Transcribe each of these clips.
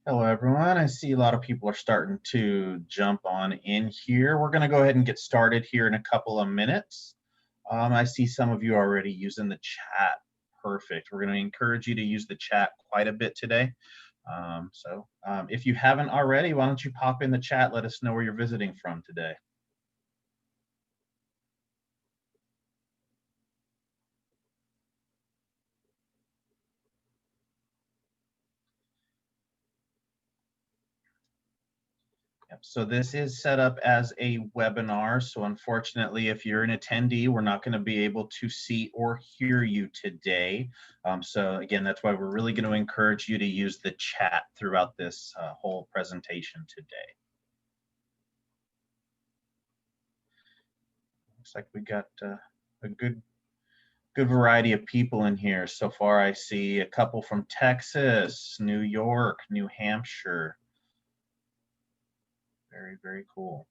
Hello, everyone. I see a lot of people are starting to jump on in here. We're going to go ahead and get started here in a couple of minutes. I see some of you already using the chat. Perfect. We're going to encourage you to use the chat quite a bit today. If you haven't already, why don't you pop in the chat? Let us know where you're visiting from today. Yep. So this is set up as a webinar. So unfortunately, if you're an attendee, we're not going to be able to see or hear you today. So again, that's why we're really going to encourage you to use the chat throughout this whole presentation today. Looks like we got a good variety of people in here. So far, I see a couple from Texas, New York, New Hampshire. Very, very cool.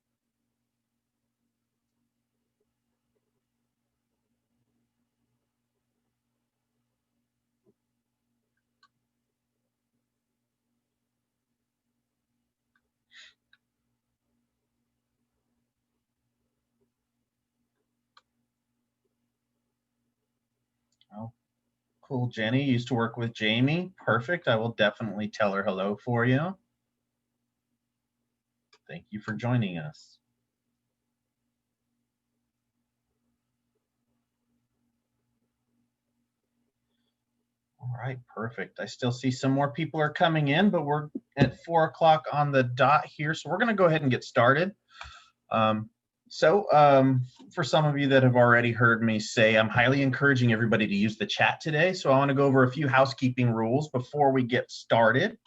Oh, cool, Jenny. Used to work with Jamie. Perfect. I will definitely tell her hello for you. Thank you for joining us. All right, perfect. I still see some more people are coming in, but we're at 4 o'clock on the dot here, so we're going to go ahead and get started. For some of you that have already heard me say, I'm highly encouraging everybody to use the chat today. So I want to go over a few housekeeping rules before we get started.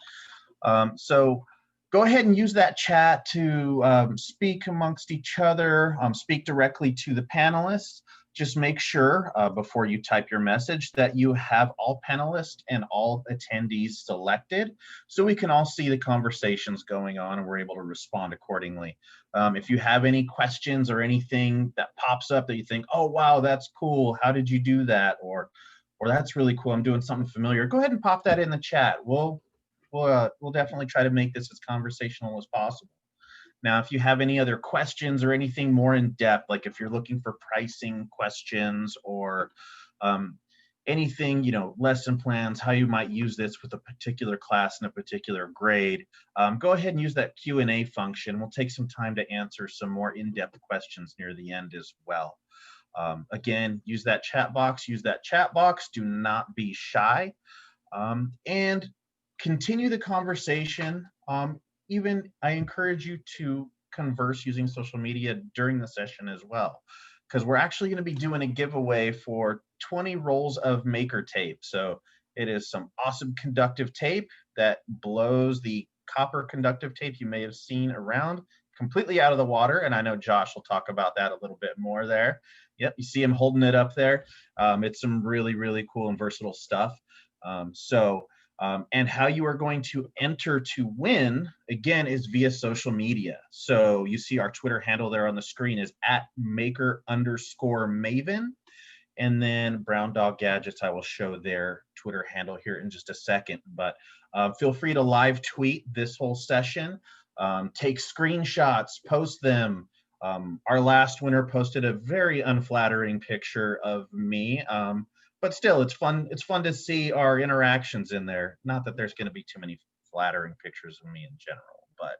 Go ahead and use that chat to speak amongst each other, speak directly to the panelists. Just make sure before you type your message that you have all panelists and all attendees selected so we can all see the conversations going on and we're able to respond accordingly. If you have any questions or anything that pops up that you think, oh, wow, that's cool. How did you do that? Or that's really cool. I'm doing something familiar. Go ahead and pop that in the chat. We'll definitely try to make this as conversational as possible. Now, if you have any other questions or anything more in depth, like if you're looking for pricing questions or anything, lesson plans, how you might use this with a particular class in a particular grade, go ahead and use that Q&A function. We'll take some time to answer some more in-depth questions near the end as well. Again, use that chat box. Do not be shy. And continue the conversation. Even I encourage you to converse using social media during the session as well, because we're actually going to be doing a giveaway for 20 rolls of maker tape. So it is some awesome conductive tape that blows the copper conductive tape you may have seen around completely out of the water. And I know Josh will talk about that a little bit more there. Yep, you see him holding it up there. It's some really, really cool and versatile stuff. And how you are going to enter to win, again, is via social media. So you see our Twitter handle there on the screen is @maker_Maven. And then Brown Dog Gadgets, I will show their Twitter handle here in just a second. But feel free to live tweet this whole session. Take screenshots, post them. Our last winner posted a very unflattering picture of me. But still, it's fun. It's fun to see our interactions in there. Not that there's going to be too many flattering pictures of me in general, but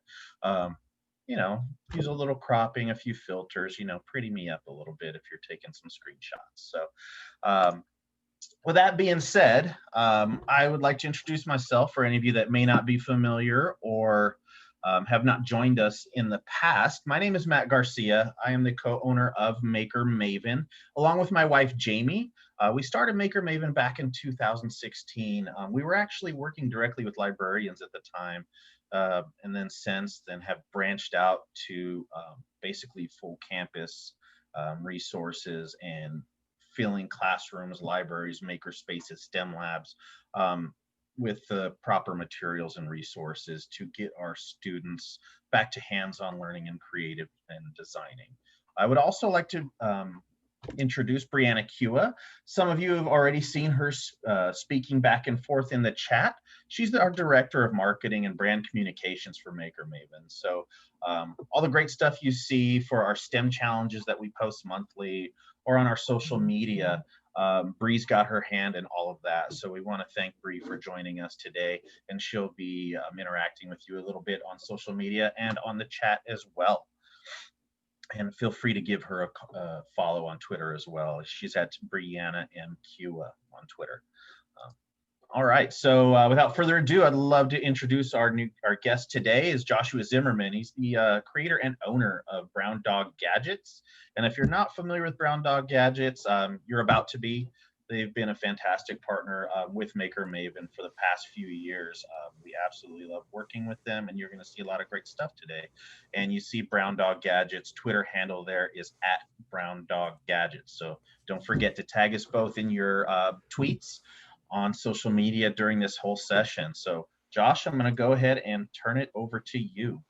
use a little cropping, a few filters. Pretty me up a little bit if you're taking some screenshots. So, with that being said, I would like to introduce myself for any of you that may not be familiar or have not joined us in the past. My name is Matt Garcia. I am the co-owner of Maker Maven, along with my wife, Jamie. We started Maker Maven back in 2016. We were actually working directly with librarians at the time, and then since then have branched out to basically full campus resources and filling classrooms, libraries, maker spaces, STEM labs, with the proper materials and resources to get our students back to hands-on learning and creative and designing. I would also like to introduce Brianna Kua. Some of you have already seen her speaking back and forth in the chat. She's our Director of Marketing and Brand Communications for Maker Maven. So all the great stuff you see for our STEM challenges that we post monthly or on our social media, Bree's got her hand in all of that. So we want to thank Bree for joining us today, and she'll be interacting with you a little bit on social media and on the chat as well. And feel free to give her a follow on Twitter as well. She's at Brianna M. Kua on Twitter. All right, so without further ado, I'd love to introduce our guest today is Joshua Zimmerman. He's the creator and owner of Brown Dog Gadgets. And if you're not familiar with Brown Dog Gadgets, you're about to be. They've been a fantastic partner with Maker Maven for the past few years. We absolutely love working with them, and you're going to see a lot of great stuff today. And you see Brown Dog Gadgets' Twitter handle there is @BrownDogGadgets. So don't forget to tag us both in your tweets on social media during this whole session. So Josh, I'm going to go ahead and turn it over to you.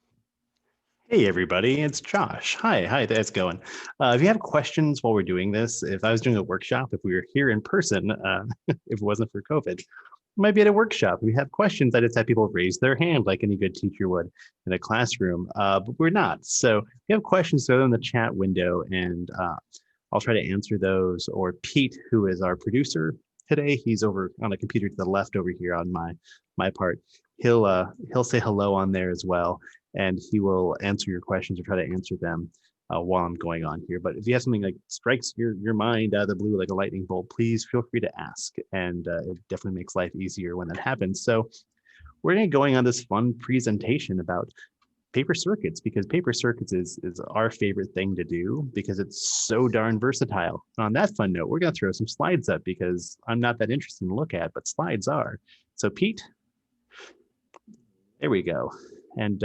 Hey everybody, it's Josh. Hi, how's it going? If you have questions while we're doing this, if I was doing a workshop, if we were here in person, if it wasn't for COVID, we might be at a workshop. If you have questions, I just have people raise their hand like any good teacher would in a classroom, but we're not. So if you have questions, throw them in the chat window and I'll try to answer those. Or Pete, who is our producer today, he's over on the computer to the left over here on my part. He'll say hello on there as well, and he will answer your questions or try to answer them while I'm going on here. But if you have something like strikes your mind out of the blue like a lightning bolt, please feel free to ask, and it definitely makes life easier when that happens. So we're going to going on this fun presentation about paper circuits, because paper circuits is our favorite thing to do because it's so darn versatile. On that fun note, we're going to throw some slides up because I'm not that interesting to look at, but slides are. So Pete, there we go. And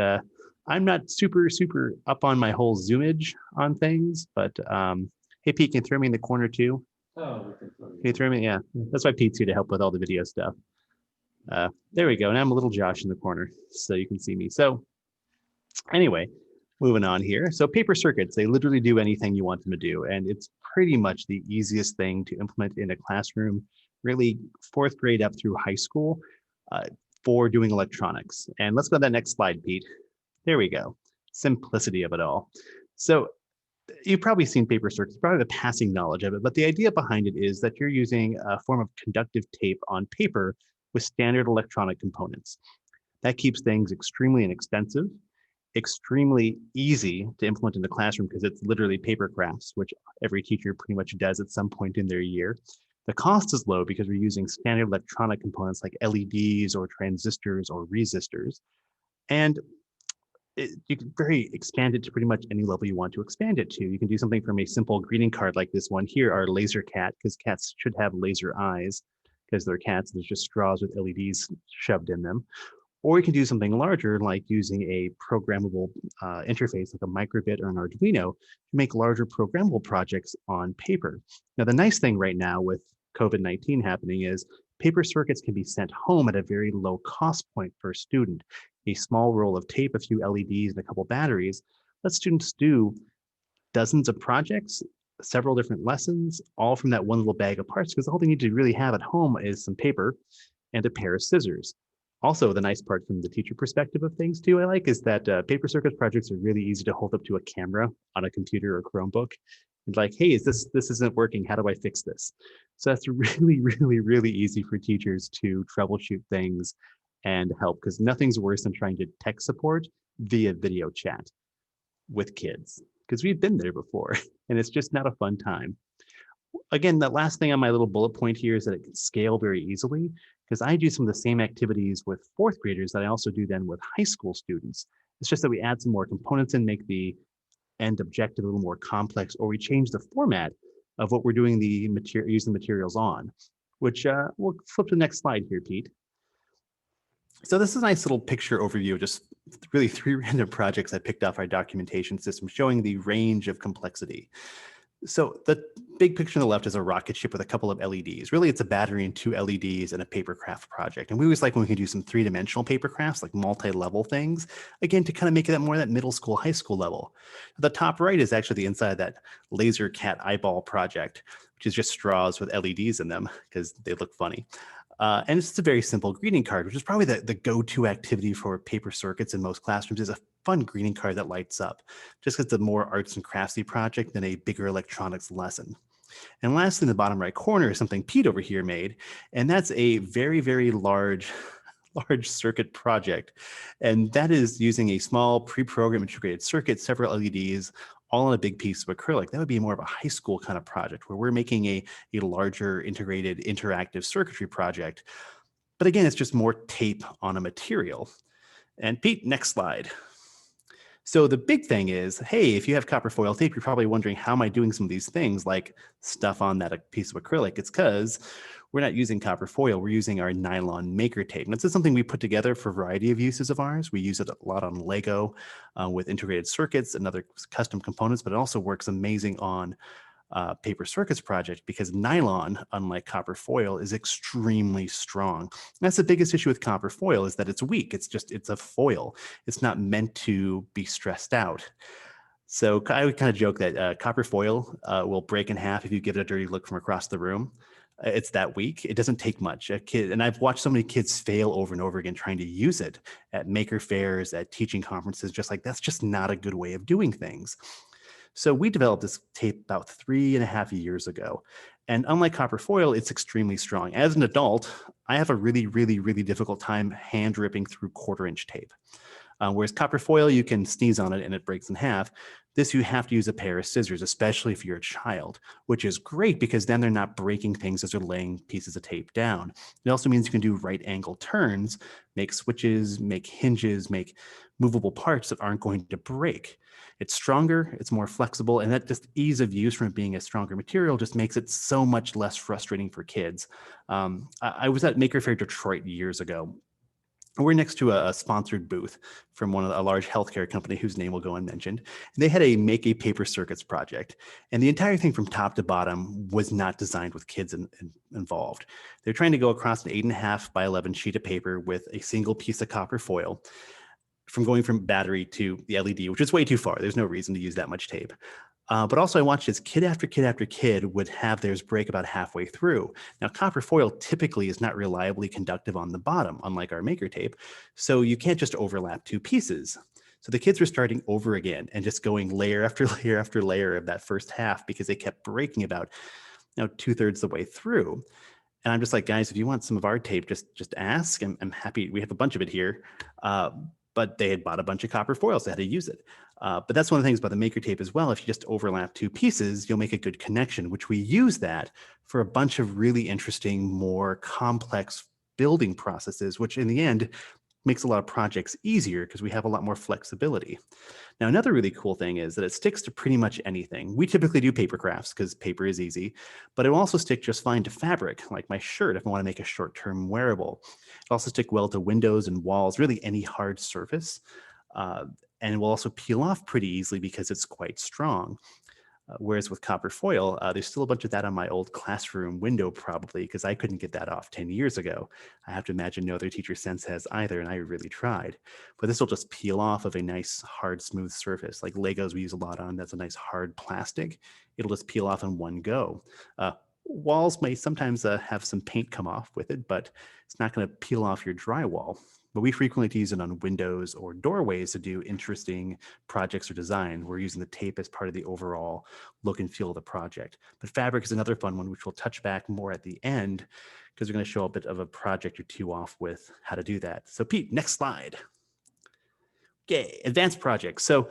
I'm not super up on my whole zoomage on things, but hey Pete, can you throw me in the corner too? Oh, can you throw me? Yeah, that's why Pete's here to help with all the video stuff. There we go. Now I'm a little Josh in the corner so you can see me. So anyway, moving on here. So paper circuits, they literally do anything you want them to do. And it's pretty much the easiest thing to implement in a classroom, really 4th grade up through high school for doing electronics. And let's go to that next slide, Pete. There we go. Simplicity of it all. So you've probably seen paper circuits, probably the passing knowledge of it, but the idea behind it is that you're using a form of conductive tape on paper with standard electronic components. That keeps things extremely inexpensive, extremely easy to implement in the classroom because it's literally paper crafts, which every teacher pretty much does at some point in their year. The cost is low because we're using standard electronic components like LEDs or transistors or resistors. And you can very expand it to pretty much any level you want to expand it to. You can do something from a simple greeting card like this one here, our laser cat, because cats should have laser eyes because they're cats. There's just straws with LEDs shoved in them. Or you can do something larger, like using a programmable interface like a microbit or an Arduino to make larger programmable projects on paper. Now, the nice thing right now with COVID-19 happening is paper circuits can be sent home at a very low cost point per student. A small roll of tape, a few LEDs, and a couple batteries let students do dozens of projects, several different lessons, all from that one little bag of parts, because all they need to really have at home is some paper and a pair of scissors. Also, the nice part from the teacher perspective of things too, I like, is that paper circuits projects are really easy to hold up to a camera on a computer or Chromebook. And like, hey, this isn't working. How do I fix this? So that's really easy for teachers to troubleshoot things and help, because nothing's worse than trying to tech support via video chat with kids, because we've been there before and it's just not a fun time. Again, the last thing on my little bullet point here is that it can scale very easily, because I do some of the same activities with 4th graders that I also do then with high school students. It's just that we add some more components and make the end objective a little more complex, or we change the format of what we're doing using the materials on, which we'll flip to the next slide here, Pete. So this is a nice little picture overview of just really 3 random projects I picked off our documentation system showing the range of complexity. So the big picture on the left is a rocket ship with a couple of LEDs. Really, it's a battery and 2 LEDs and a paper craft project. And we always like when we can do some 3-dimensional paper crafts, like multi-level things, again, to kind of make it that more that middle school, high school level. The top right is actually the inside of that laser cat eyeball project, which is just straws with LEDs in them because they look funny. And it's just a very simple greeting card, which is probably the go-to activity for paper circuits in most classrooms, is a fun greeting card that lights up, just because it's a more arts and craftsy project than a bigger electronics lesson. And lastly, in the bottom right corner is something Pete over here made, and that's a very, very large circuit project. And that is using a small pre-programmed integrated circuit, several LEDs, all on a big piece of acrylic. That would be more of a high school kind of project where we're making a larger integrated interactive circuitry project. But again, it's just more tape on a material. And Pete, next slide. So the big thing is, hey, if you have copper foil tape, you're probably wondering, how am I doing some of these things like stuff on that piece of acrylic? It's because we're not using copper foil. We're using our nylon maker tape. And this is something we put together for a variety of uses of ours. We use it a lot on Lego with integrated circuits and other custom components, but it also works amazing on paper circuits project because nylon, unlike copper foil, is extremely strong. And that's the biggest issue with copper foil, is that it's weak. It's a foil. It's not meant to be stressed out. So I would kind of joke that copper foil will break in half if you give it a dirty look from across the room. It's that weak. It doesn't take much. A kid, and I've watched so many kids fail over and over again trying to use it at maker fairs, at teaching conferences, just like that's just not a good way of doing things. So we developed this tape about 3.5 years ago. And unlike copper foil, it's extremely strong. As an adult, I have a really, really, really difficult time hand ripping through 1/4-inch tape. Whereas copper foil, you can sneeze on it and it breaks in half. This, you have to use a pair of scissors, especially if you're a child, which is great because then they're not breaking things as they're laying pieces of tape down. It also means you can do right angle turns, make switches, make hinges, make movable parts that aren't going to break. It's stronger, it's more flexible, and that just ease of use from it being a stronger material just makes it so much less frustrating for kids. I was at Maker Faire Detroit years ago. We're next to a sponsored booth from a large healthcare company whose name will go unmentioned. They had a make a paper circuits project, and the entire thing from top to bottom was not designed with kids involved. They're trying to go across an 8.5 by 11 sheet of paper with a single piece of copper foil, from going from battery to the LED, which is way too far. There's no reason to use that much tape. But also I watched as kid after kid after kid would have theirs break about halfway through. Now, copper foil typically is not reliably conductive on the bottom, unlike our maker tape. So you can't just overlap 2 pieces. So the kids were starting over again and just going layer after layer after layer of that first half because they kept breaking about 2/3 the way through. And I'm just like, guys, if you want some of our tape, just ask. I'm happy. We have a bunch of it here. But they had bought a bunch of copper foil, so they had to use it. But that's one of the things about the maker tape as well. If you just overlap 2 pieces, you'll make a good connection, which we use that for a bunch of really interesting, more complex building processes, which in the end makes a lot of projects easier because we have a lot more flexibility. Now, another really cool thing is that it sticks to pretty much anything. We typically do paper crafts because paper is easy, but it will also stick just fine to fabric, like my shirt if I want to make a short-term wearable. It also stick well to windows and walls, really any hard surface. And it will also peel off pretty easily because it's quite strong. Whereas with copper foil, there's still a bunch of that on my old classroom window probably because I couldn't get that off 10 years ago. I have to imagine no other teacher since has either, and I really tried. But this will just peel off of a nice, hard, smooth surface. Like Legos we use a lot on, that's a nice hard plastic. It'll just peel off in one go. Walls may sometimes have some paint come off with it, but it's not going to peel off your drywall. But we frequently use it on windows or doorways to do interesting projects or design. We're using the tape as part of the overall look and feel of the project. But fabric is another fun one, which we'll touch back more at the end, because we're going to show a bit of a project or two off with how to do that. So Pete, next slide. Okay, advanced projects. So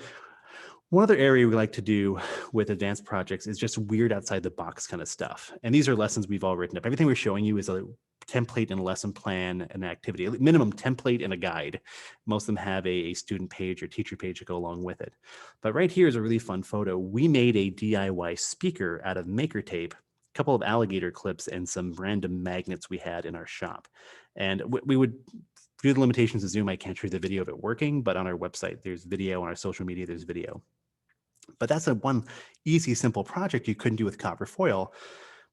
one other area we like to do with advanced projects is just weird outside the box kind of stuff. And these are lessons we've all written up. Everything we're showing you is a template and a lesson plan and activity, minimum template and a guide. Most of them have a student page or teacher page to go along with it. But right here is a really fun photo. We made a DIY speaker out of maker tape, a couple of alligator clips, and some random magnets we had in our shop. And we would, due to the limitations of Zoom, I can't show you the video of it working, but on our website, there's video. On our social media, there's video. But that's a one easy, simple project you couldn't do with copper foil,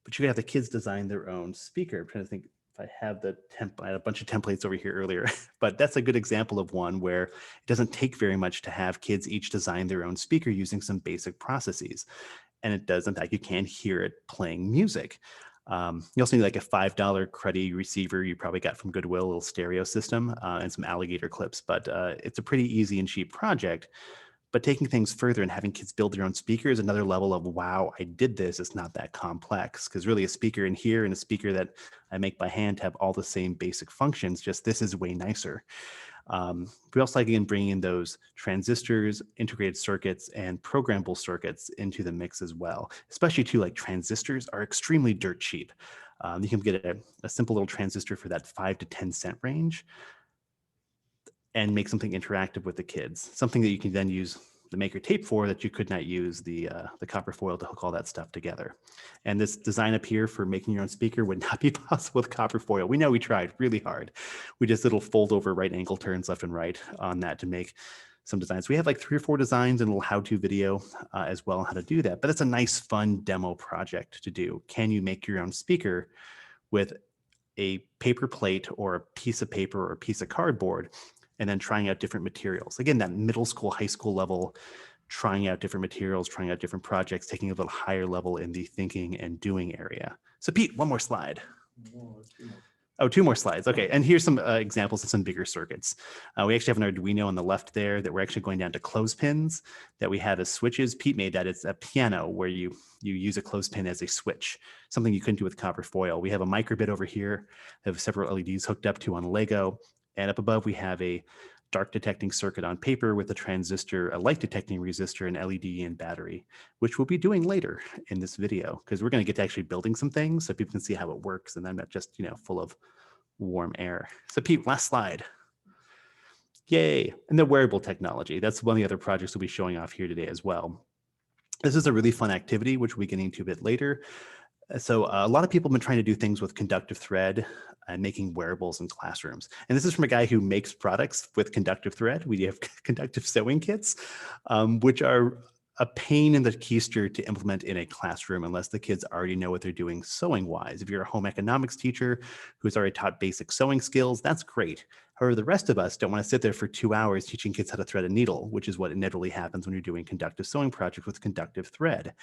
but you could have the kids design their own speaker. I'm trying to think if I have the template. I had a bunch of templates over here earlier, but that's a good example of one where it doesn't take very much to have kids each design their own speaker using some basic processes. And it does, in fact, you can hear it playing music. You also need like a $5 Cruddy receiver you probably got from Goodwill, a little stereo system, and some alligator clips. But it's a pretty easy and cheap project. But taking things further and having kids build their own speaker is another level of, wow, I did this. It's not that complex, because really a speaker in here and a speaker that I make by hand have all the same basic functions, just this is way nicer. We also like, again, bringing in those transistors, integrated circuits, and programmable circuits into the mix as well, especially too, like transistors are extremely dirt cheap. You can get a simple little transistor for that 5 to 10 cent range and make something interactive with the kids, something that you can then use the maker tape for that you could not use the copper foil to hook all that stuff together. And this design up here for making your own speaker would not be possible with copper foil. We know we tried really hard. We just little fold over right angle turns left and right on that to make some designs. We have like 3 or 4 designs and a little how-to video as well on how to do that. But it's a nice, fun demo project to do. Can you make your own speaker with a paper plate or a piece of paper or a piece of cardboard, and then trying out different materials? Again, that middle school, high school level, trying out different materials, trying out different projects, taking a little higher level in the thinking and doing area. So Pete, one more slide. Oh, 2 more slides. Okay, and here's some examples of some bigger circuits. We actually have an Arduino on the left there that we're actually going down to clothespins that we have as switches. Pete made that. It's a piano where you use a clothespin as a switch, something you couldn't do with copper foil. We have a microbit over here. We have several LEDs hooked up to on Lego. And up above, we have a dark detecting circuit on paper with a transistor, a light detecting resistor, an LED, and battery, which we'll be doing later in this video, because we're going to get to actually building some things so people can see how it works, and I'm not just, full of warm air. So Pete, last slide. Yay. And the wearable technology. That's one of the other projects we'll be showing off here today as well. This is a really fun activity, which we'll be getting to a bit later. So a lot of people have been trying to do things with conductive thread and making wearables in classrooms. And this is from a guy who makes products with conductive thread. We have conductive sewing kits, which are a pain in the keister to implement in a classroom unless the kids already know what they're doing sewing wise. If you're a home economics teacher who's already taught basic sewing skills, that's great. However, the rest of us don't want to sit there for 2 hours teaching kids how to thread a needle, which is what inevitably happens when you're doing conductive sewing projects with conductive thread.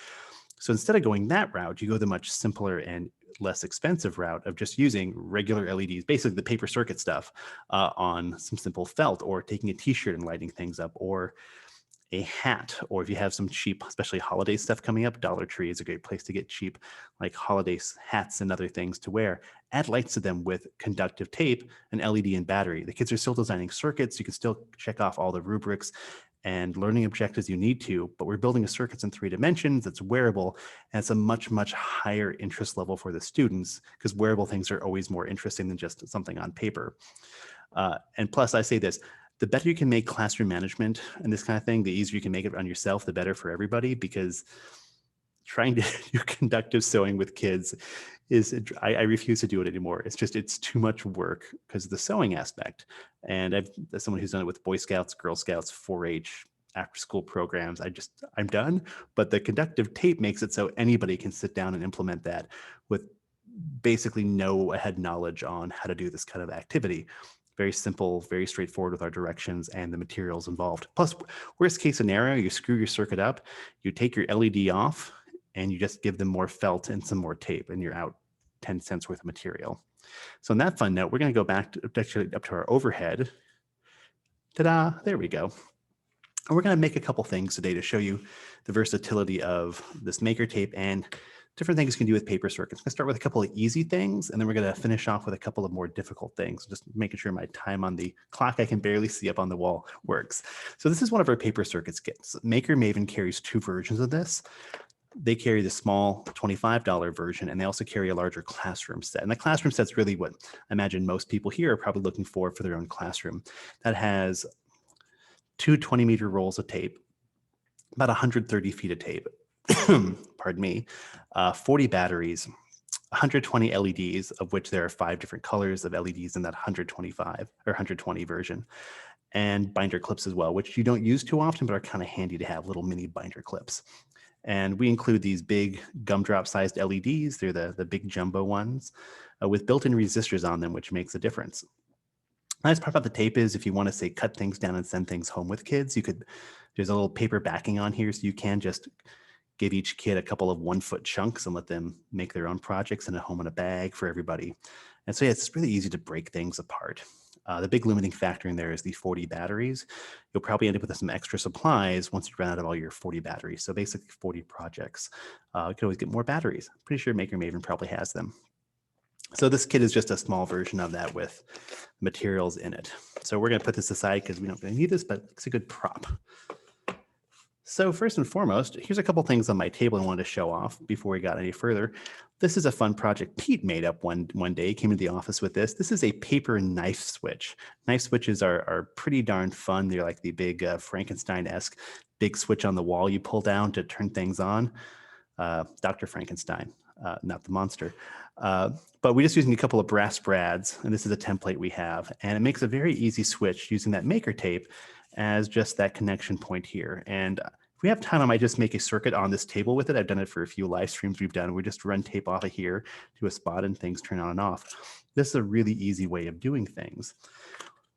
So instead of going that route, you go the much simpler and less expensive route of just using regular LEDs, basically the paper circuit stuff, on some simple felt, or taking a t-shirt and lighting things up, or a hat, or if you have some cheap, especially holiday stuff coming up, Dollar Tree is a great place to get cheap, like holiday hats and other things to wear. Add lights to them with conductive tape, an LED, and battery. The kids are still designing circuits. You can still check off all the rubrics and learning objectives you need to, but we're building a circuits in 3 dimensions that's wearable, and it's a much, much higher interest level for the students, because wearable things are always more interesting than just something on paper. And plus, I say this, the better you can make classroom management and this kind of thing, the easier you can make it on yourself, the better for everybody, because trying to do conductive sewing with kids is, I refuse to do it anymore. It's too much work because of the sewing aspect. And as someone who's done it with Boy Scouts, Girl Scouts, 4-H, after school programs, I'm done. But the conductive tape makes it so anybody can sit down and implement that with basically no ahead knowledge on how to do this kind of activity. Very simple, very straightforward with our directions and the materials involved. Plus, worst case scenario, you screw your circuit up, you take your LED off, and you just give them more felt and some more tape, and you're out 10 cents worth of material. So on that fun note, we're going to go back to actually up to our overhead. Ta-da, there we go. And we're going to make a couple things today to show you the versatility of this maker tape and different things you can do with paper circuits. I'm going to start with a couple of easy things, and then we're going to finish off with a couple of more difficult things, just making sure my time on the clock I can barely see up on the wall works. So this is one of our paper circuits kits. Maker Maven carries 2 versions of this. They carry the small $25 version, and they also carry a larger classroom set. And the classroom set's really what I imagine most people here are probably looking for their own classroom. That has 2 20-meter rolls of tape, about 130 feet of tape, pardon me, 40 batteries, 120 LEDs, of which there are 5 different colors of LEDs in that 125 or 120 version, and binder clips as well, which you don't use too often, but are kind of handy to have, little mini binder clips. And we include these big gumdrop sized LEDs. They're the big jumbo ones with built-in resistors on them, which makes a difference. The nice part about the tape is if you want to say cut things down and send things home with kids, there's a little paper backing on here, so you can just give each kid a couple of 1-foot chunks and let them make their own projects in a home in a bag for everybody. And so yeah, it's really easy to break things apart. The big limiting factor in there is the 40 batteries. You'll probably end up with some extra supplies once you run out of all your 40 batteries. So basically 40 projects. You can always get more batteries. Pretty sure Maker Maven probably has them. So this kit is just a small version of that with materials in it. So we're going to put this aside because we don't really need this, but it's a good prop. So first and foremost, here's a couple things on my table I wanted to show off before we got any further. This is a fun project Pete made up one day. He came into the office with this. This is a paper knife switch. Knife switches are pretty darn fun. They're like the big Frankenstein-esque big switch on the wall you pull down to turn things on. Dr. Frankenstein, not the monster. But we're just using a couple of brass brads, and this is a template we have. And it makes a very easy switch using that maker tape as just that connection point here. And if we have time, I might just make a circuit on this table with it. I've done it for a few live streams we've done. We just run tape off of here to a spot and things turn on and off. This is a really easy way of doing things.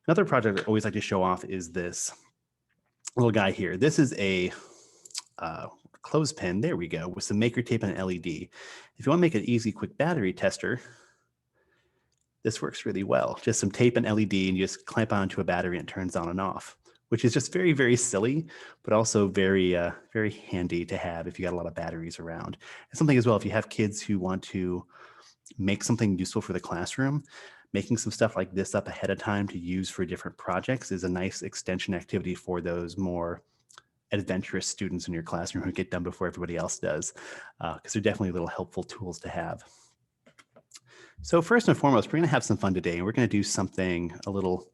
Another project I always like to show off is this little guy here. This is a clothespin, there we go, with some maker tape and an LED. If you want to make an easy, quick battery tester, this works really well. Just some tape and LED, and you just clamp onto a battery and it turns on and off, which is just very, very silly, but also very, very handy to have if you got a lot of batteries around. And something as well, if you have kids who want to make something useful for the classroom, making some stuff like this up ahead of time to use for different projects is a nice extension activity for those more adventurous students in your classroom who get done before everybody else does, because they're definitely little helpful tools to have. So first and foremost, we're going to have some fun today, and we're going to do something a little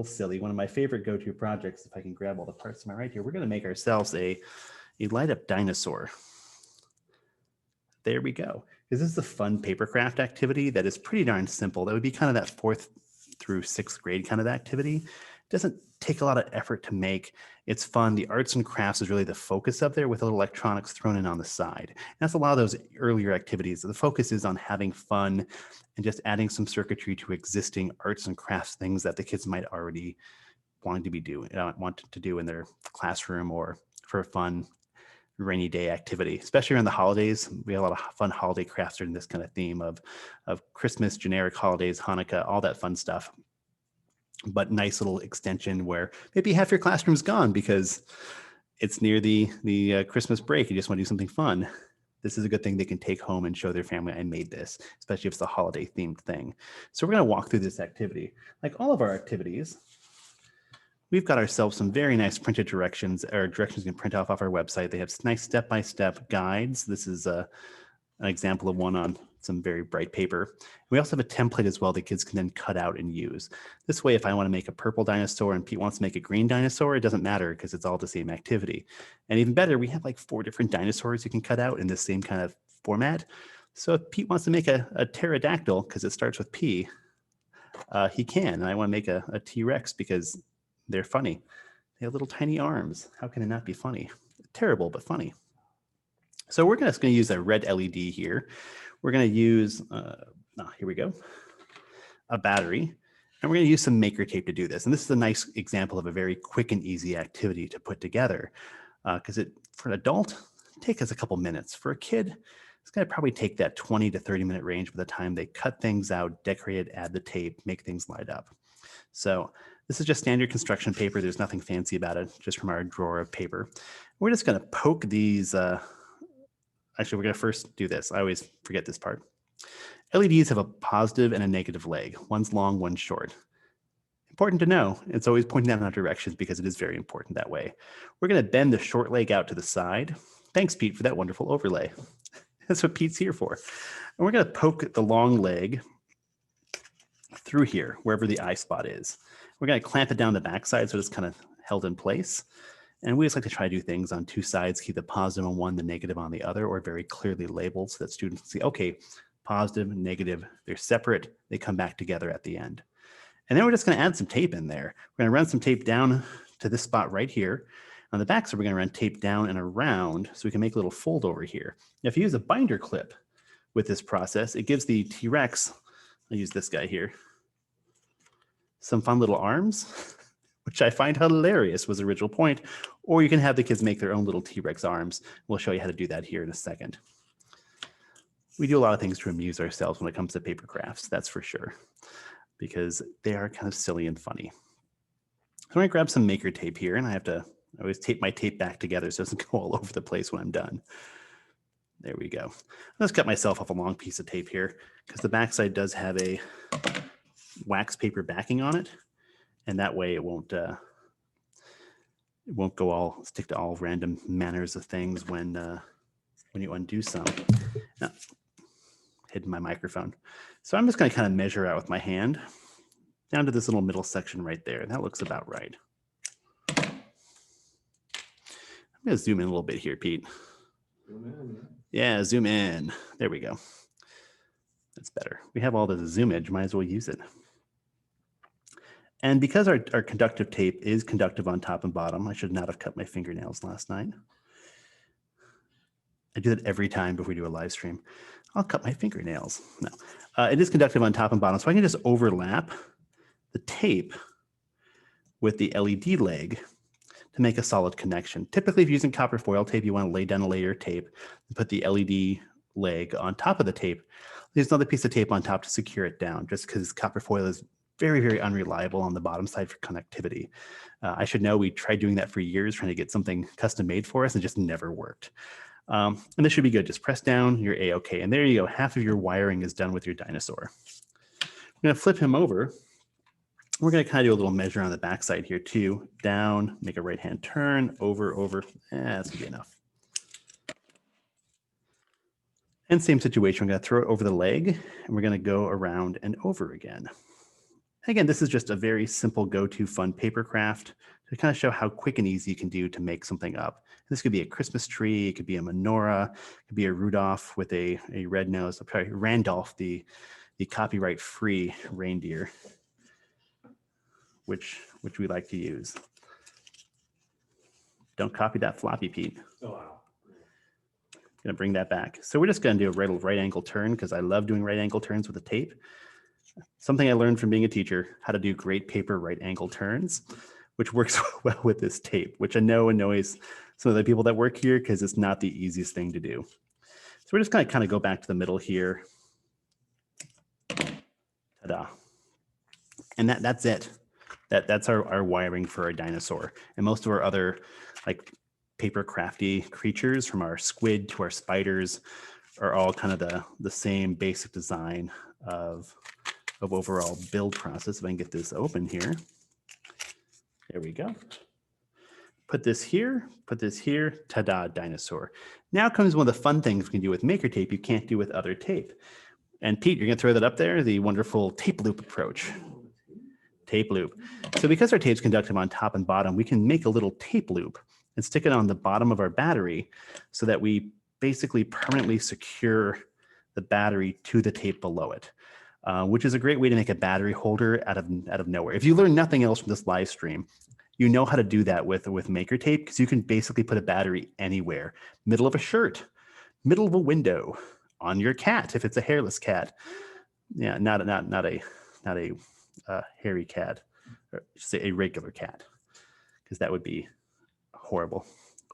silly. One of my favorite go-to projects, if I can grab all the parts to my right here, we're going to make ourselves a light-up dinosaur. There we go. Because this is a fun paper craft activity that is pretty darn simple. That would be kind of that 4th through 6th grade kind of activity. It doesn't take a lot of effort to make. It's fun. The arts and crafts is really the focus up there with a little electronics thrown in on the side. And that's a lot of those earlier activities. The focus is on having fun and just adding some circuitry to existing arts and crafts things that the kids might already want to do in their classroom or for a fun rainy day activity, especially around the holidays. We have a lot of fun holiday crafts during this kind of theme of Christmas, generic holidays, Hanukkah, all that fun stuff. But nice little extension where maybe half your classroom's gone because it's near the Christmas break. You just want to do something fun. This is a good thing they can take home and show their family I made this, especially if it's a holiday themed thing. So we're going to walk through this activity. Like all of our activities, we've got ourselves some very nice printed directions you can print off our website. They have nice step-by-step guides. This is an example of one on some very bright paper. We also have a template as well that kids can then cut out and use. This way, if I want to make a purple dinosaur and Pete wants to make a green dinosaur, it doesn't matter because it's all the same activity. And even better, we have like 4 different dinosaurs you can cut out in the same kind of format. So if Pete wants to make a pterodactyl, because it starts with P, he can. And I want to make a T-Rex because they're funny. They have little tiny arms. How can it not be funny? Terrible, but funny. So we're just going to use a red LED here. We're going to use, here we go, a battery. And we're going to use some maker tape to do this. And this is a nice example of a very quick and easy activity to put together. Because for an adult, it takes us a couple minutes. For a kid, it's going to probably take that 20 to 30 minute range by the time they cut things out, decorate it, add the tape, make things light up. So this is just standard construction paper. There's nothing fancy about it, just from our drawer of paper. We're just going to poke these. Actually, we're going to first do this. I always forget this part. LEDs have a positive and a negative leg. One's long, one's short. Important to know. It's always pointing out in our directions because it is very important that way. We're going to bend the short leg out to the side. Thanks, Pete, for that wonderful overlay. That's what Pete's here for. And we're going to poke the long leg through here, wherever the eye spot is. We're going to clamp it down the backside so it's kind of held in place. And we just like to try to do things on 2 sides, keep the positive on one, the negative on the other, or very clearly labeled so that students can see, okay, positive and negative, they're separate, they come back together at the end. And then we're just going to add some tape in there. We're going to run some tape down to this spot right here. On the back side, we're going to run tape down and around so we can make a little fold over here. Now, if you use a binder clip with this process, it gives the T-Rex, I'll use this guy here, some fun little arms, which I find hilarious was the original point. Or you can have the kids make their own little T-Rex arms. We'll show you how to do that here in a second. We do a lot of things to amuse ourselves when it comes to paper crafts, that's for sure, because they are kind of silly and funny. So I'm going to grab some maker tape here, and I always tape my tape back together so it doesn't go all over the place when I'm done. There we go. Let's cut myself off a long piece of tape here because the backside does have a wax paper backing on it, and that way it won't go stick to all random manners of things when you undo some. Now, hidden my microphone. So I'm just going to kind of measure out with my hand down to this little middle section right there. That looks about right. I'm going to zoom in a little bit here, Pete. Yeah, zoom in. There we go. That's better. We have all the zoomage, might as well use it. And because our conductive tape is conductive on top and bottom, I should not have cut my fingernails last night. I do that every time before we do a live stream. I'll cut my fingernails. No, it is conductive on top and bottom, so I can just overlap the tape with the LED leg to make a solid connection. Typically, if you're using copper foil tape, you want to lay down a layer of tape and put the LED leg on top of the tape. There's another piece of tape on top to secure it down, just because copper foil is very, very unreliable on the bottom side for connectivity. I should know we tried doing that for years, trying to get something custom made for us, and just never worked. And this should be good. Just press down, you're A-OK. And there you go. Half of your wiring is done with your dinosaur. I'm going to flip him over. We're going to kind of do a little measure on the backside here too. Down, make a right-hand turn, over. That's going to be enough. And same situation, we're going to throw it over the leg, and we're going to go around and over again. Again, this is just a very simple go-to fun paper craft to kind of show how quick and easy you can do to make something up. This could be a Christmas tree, it could be a menorah, it could be a Rudolph with a red nose, sorry, Randolph, the copyright-free reindeer, which we like to use. Don't copy that floppy, Pete. Oh, wow. Gonna bring that back. So we're just gonna do a right angle turn because I love doing right angle turns with the tape. Something I learned from being a teacher, how to do great paper right angle turns, which works well with this tape, which I know annoys some of the people that work here because it's not the easiest thing to do. So we're just gonna kind of go back to the middle here. Ta-da. And that's it. That's our wiring for our dinosaur. And most of our other like paper crafty creatures, from our squid to our spiders, are all kind of the same basic design of overall build process. If I can get this open here. There we go. Put this here, ta-da, dinosaur. Now comes one of the fun things we can do with maker tape you can't do with other tape. And Pete, you're gonna throw that up there, the wonderful tape loop approach. Tape loop. So because our tape's conductive on top and bottom, we can make a little tape loop and stick it on the bottom of our battery so that we basically permanently secure the battery to the tape below it, which is a great way to make a battery holder out of nowhere. If you learn nothing else from this live stream, you know how to do that with maker tape, because you can basically put a battery anywhere. Middle of a shirt, middle of a window, on your cat if it's a hairless cat. Yeah, not a hairy cat, or say a regular cat, because that would be horrible.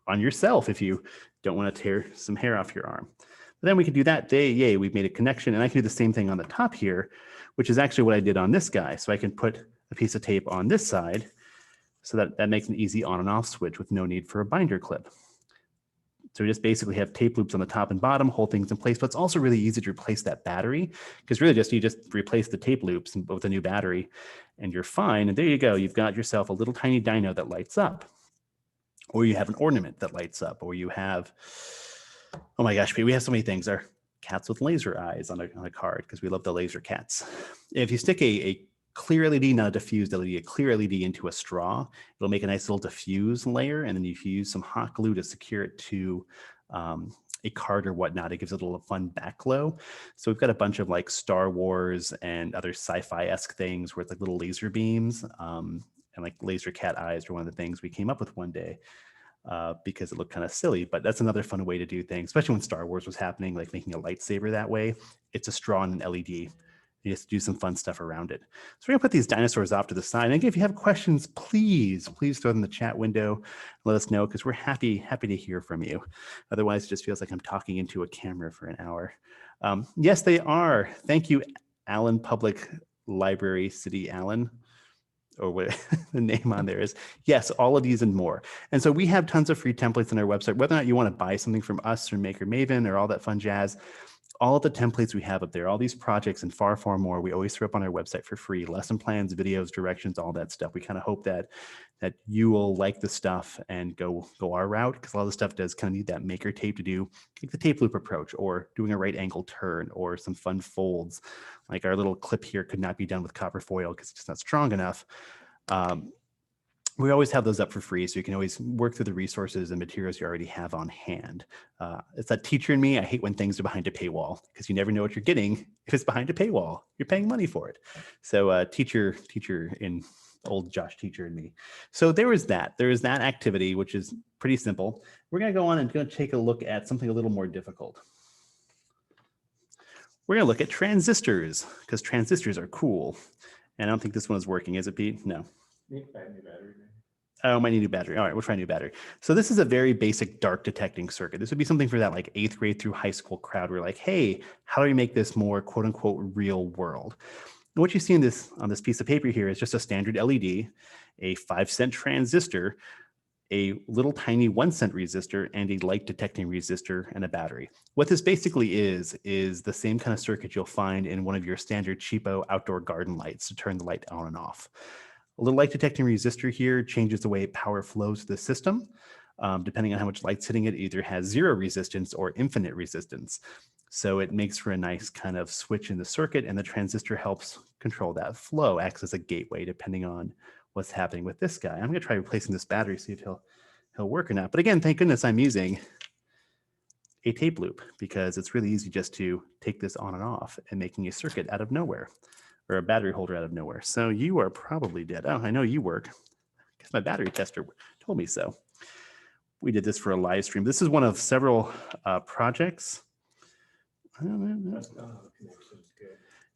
On yourself if you don't want to tear some hair off your arm. But then we can do that. Yay, we've made a connection, and I can do the same thing on the top here, which is actually what I did on this guy. So I can put a piece of tape on this side, so that makes an easy on and off switch with no need for a binder clip. So we just basically have tape loops on the top and bottom, hold things in place, but it's also really easy to replace that battery, because really you just replace the tape loops with a new battery and you're fine. And there you go. You've got yourself a little tiny dino that lights up, or you have an ornament that lights up, or you have, oh my gosh, we have so many things. Our cats with laser eyes on a card, because we love the laser cats. If you stick a clear LED, not a diffused LED, a clear LED into a straw, it'll make a nice little diffuse layer. And then if you use some hot glue to secure it to a card or whatnot. It gives it a little fun back glow. So we've got a bunch of like Star Wars and other sci-fi-esque things where it's like little laser beams, and like laser cat eyes were one of the things we came up with one day because it looked kind of silly. But that's another fun way to do things, especially when Star Wars was happening, like making a lightsaber that way. It's a straw and an LED. You have to do some fun stuff around it. So we're gonna put these dinosaurs off to the side. And again, if you have questions, please throw them in the chat window. Let us know, because we're happy to hear from you. Otherwise, it just feels like I'm talking into a camera for an hour. Yes, they are. Thank you, Allen Public Library City, Allen, or what the name on there is. Yes, all of these and more. And so we have tons of free templates on our website, whether or not you want to buy something from us or Maker Maven or all that fun jazz. All of the templates we have up there, all these projects and far more, we always throw up on our website for free. Lesson plans, videos, directions, all that stuff. We kind of hope that you will like the stuff and go our route, because a lot of the stuff does kind of need that maker tape to do, like the tape loop approach, or doing a right angle turn, or some fun folds. Like our little clip here could not be done with copper foil because it's just not strong enough. We always have those up for free, so you can always work through the resources and materials you already have on hand. It's that teacher in me. I hate when things are behind a paywall, because you never know what you're getting if it's behind a paywall. You're paying money for it. So teacher in old Josh teacher in me. So there is that activity, which is pretty simple. We're going to go on and going to take a look at something a little more difficult. We're going to look at transistors, because transistors are cool. And I don't think this one is working, is it, Pete? No. Oh, might need a new battery. All right, we'll try a new battery. So this is a very basic dark detecting circuit. This would be something for that like 8th grade through high school crowd. We're like, hey, how do we make this more quote unquote real world? And what you see on this piece of paper here is just a standard LED, a 5-cent transistor, a little tiny 1-cent resistor, and a light detecting resistor and a battery. What this basically is the same kind of circuit you'll find in one of your standard cheapo outdoor garden lights to turn the light on and off. A little light detecting resistor here changes the way power flows to the system. Depending on how much light's hitting it, either has 0 resistance or infinite resistance. So it makes for a nice kind of switch in the circuit, and the transistor helps control that flow, acts as a gateway depending on what's happening with this guy. I'm going to try replacing this battery, see if he'll work or not. But again, thank goodness I'm using a tape loop, because it's really easy just to take this on and off and making a circuit out of nowhere, or a battery holder out of nowhere. So you are probably dead. Oh, I know you work, because my battery tester told me so. We did this for a live stream. This is one of several projects.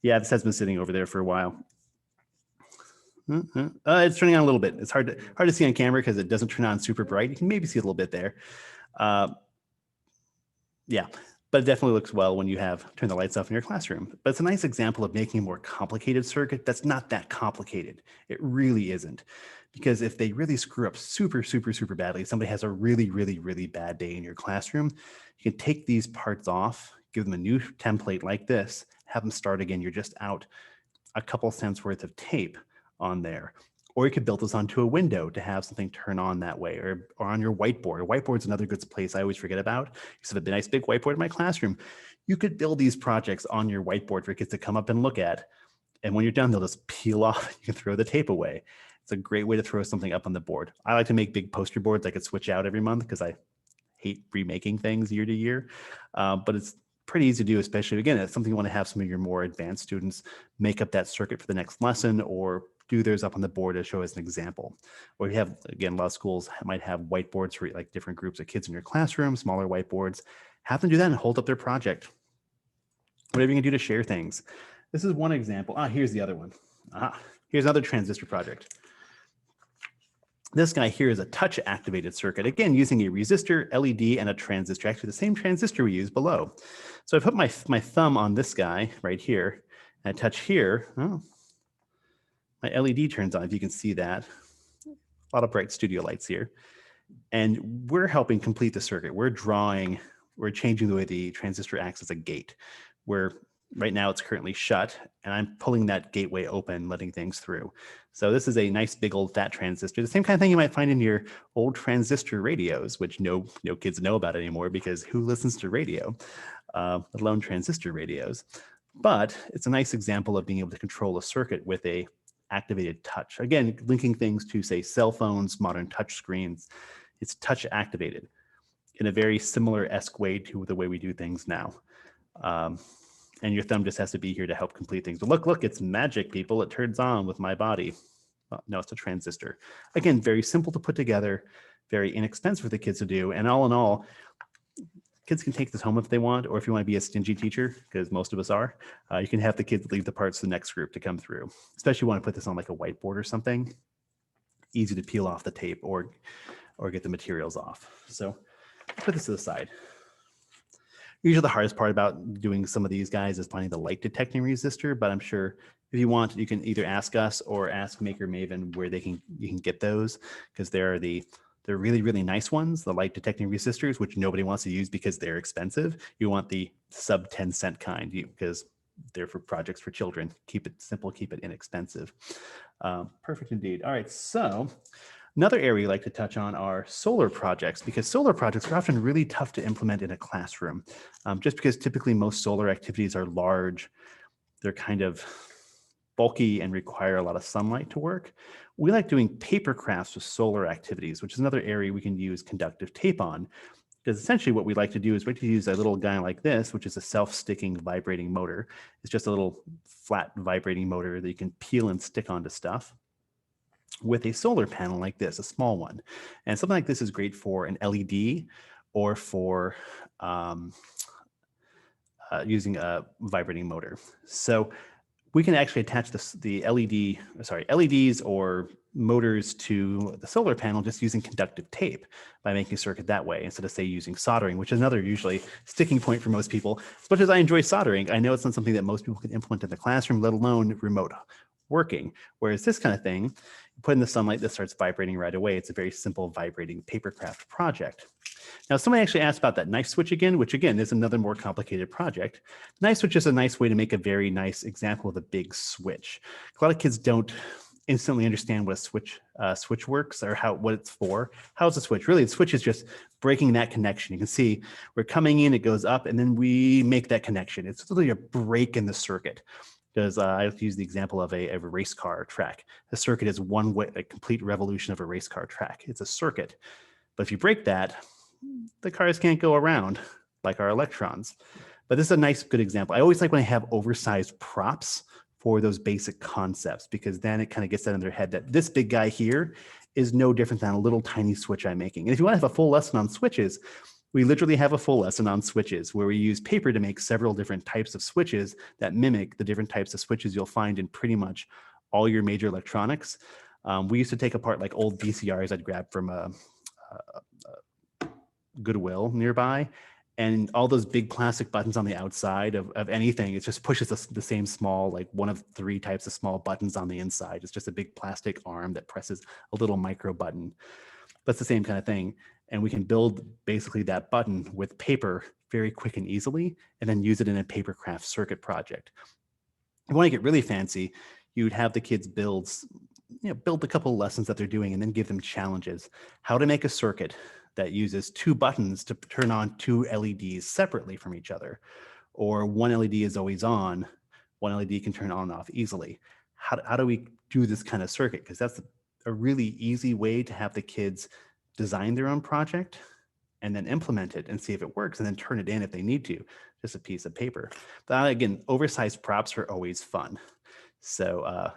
Yeah, this has been sitting over there for a while. It's turning on a little bit. It's hard to see on camera because it doesn't turn on super bright. You can maybe see a little bit there. Yeah, but it definitely looks well when you have turned the lights off in your classroom. But it's a nice example of making a more complicated circuit that's not that complicated. It really isn't. Because if they really screw up super badly, somebody has a really bad day in your classroom, you can take these parts off, give them a new template like this, have them start again. You're just out a couple cents worth of tape on there. Or you could build this onto a window to have something turn on that way, or on your whiteboard. A whiteboard's another good place I always forget about. I used to have a nice big whiteboard in my classroom. You could build these projects on your whiteboard for kids to come up and look at. And when you're done, they'll just peel off. You can throw the tape away. It's a great way to throw something up on the board. I like to make big poster boards I could switch out every month, because I hate remaking things year to year. But it's pretty easy to do, especially, again, it's something you want to have some of your more advanced students make up that circuit for the next lesson, or do theirs up on the board to show as an example. Or you have, again, a lot of schools might have whiteboards for like different groups of kids in your classroom, smaller whiteboards. Have them do that and hold up their project. Whatever you can do to share things. This is one example. Here's the other one. Here's another transistor project. This guy here is a touch activated circuit, again, using a resistor, LED, and a transistor, actually the same transistor we use below. So I put my thumb on this guy right here, and I touch here. Oh, my LED turns on, if you can see that. A lot of bright studio lights here. And we're helping complete the circuit. We're changing the way the transistor acts as a gate, where right now it's currently shut, and I'm pulling that gateway open, letting things through. So this is a nice big old fat transistor, the same kind of thing you might find in your old transistor radios, which no kids know about anymore, because who listens to radio, let alone transistor radios. But it's a nice example of being able to control a circuit with a activated touch. Again, linking things to, say, cell phones, modern touch screens. It's touch activated. in a very similar-esque way to the way we do things now. And your thumb just has to be here to help complete things. But look, it's magic, people. It turns on with my body. Well, no, it's a transistor. Again, very simple to put together, very inexpensive for the kids to do. And all in all, kids can take this home if they want, or if you want to be a stingy teacher, because most of us are, you can have the kids leave the parts to the next group to come through. Especially if you want to put this on like a whiteboard or something. Easy to peel off the tape or get the materials off. So put this to the side. Usually the hardest part about doing some of these guys is finding the light detecting resistor, but I'm sure if you want, you can either ask us or ask Maker Maven where you can get those, because they're really, really nice ones, the light detecting resistors, which nobody wants to use because they're expensive. You want the sub 10-cent kind because they're for projects for children. Keep it simple, keep it inexpensive. Perfect indeed. All right, so another area we like to touch on are solar projects, because solar projects are often really tough to implement in a classroom, just because typically most solar activities are large. They're kind of bulky and require a lot of sunlight to work. We like doing paper crafts with solar activities, which is another area we can use conductive tape on. Because essentially what we like to do is we like to use a little guy like this, which is a self-sticking vibrating motor. It's just a little flat vibrating motor that you can peel and stick onto stuff, with a solar panel like this, a small one. And something like this is great for an LED or for using a vibrating motor. So we can actually attach LEDs or motors to the solar panel just using conductive tape by making a circuit that way, instead of, say, using soldering, which is another usually sticking point for most people. As much as I enjoy soldering, I know it's not something that most people can implement in the classroom, let alone remote working. Whereas this kind of thing, you put in the sunlight, this starts vibrating right away. It's a very simple vibrating papercraft project. Now, somebody actually asked about that knife switch again, which again is another more complicated project. Knife switch is a nice way to make a very nice example of a big switch. A lot of kids don't instantly understand what a switch works, or what it's for. How's a switch? Really, the switch is just breaking that connection. You can see we're coming in, it goes up, and then we make that connection. It's literally a break in the circuit. Because I have to use the example of a race car track. A circuit is one way, a complete revolution of a race car track. It's a circuit. But if you break that, the cars can't go around like our electrons. But this is a nice, good example. I always like when I have oversized props for those basic concepts, because then it kind of gets that in their head that this big guy here is no different than a little tiny switch I'm making. And if you want to have a full lesson on switches, we literally have a full lesson on switches where we use paper to make several different types of switches that mimic the different types of switches you'll find in pretty much all your major electronics. We used to take apart like old VCRs I'd grab from a Goodwill nearby, and all those big plastic buttons on the outside of anything, it just pushes the same small, like one of 3 types of small buttons on the inside. It's just a big plastic arm that presses a little micro button. That's the same kind of thing. And we can build basically that button with paper very quick and easily, and then use it in a papercraft circuit project. If you want to get really fancy, you'd have the kids build a couple of lessons that they're doing, and then give them challenges. How to make a circuit that uses 2 buttons to turn on 2 LEDs separately from each other. Or one LED is always on, one LED can turn on and off easily. How do we do this kind of circuit? Because that's a really easy way to have the kids design their own project and then implement it and see if it works, and then turn it in if they need to, just a piece of paper. But again, oversized props are always fun. So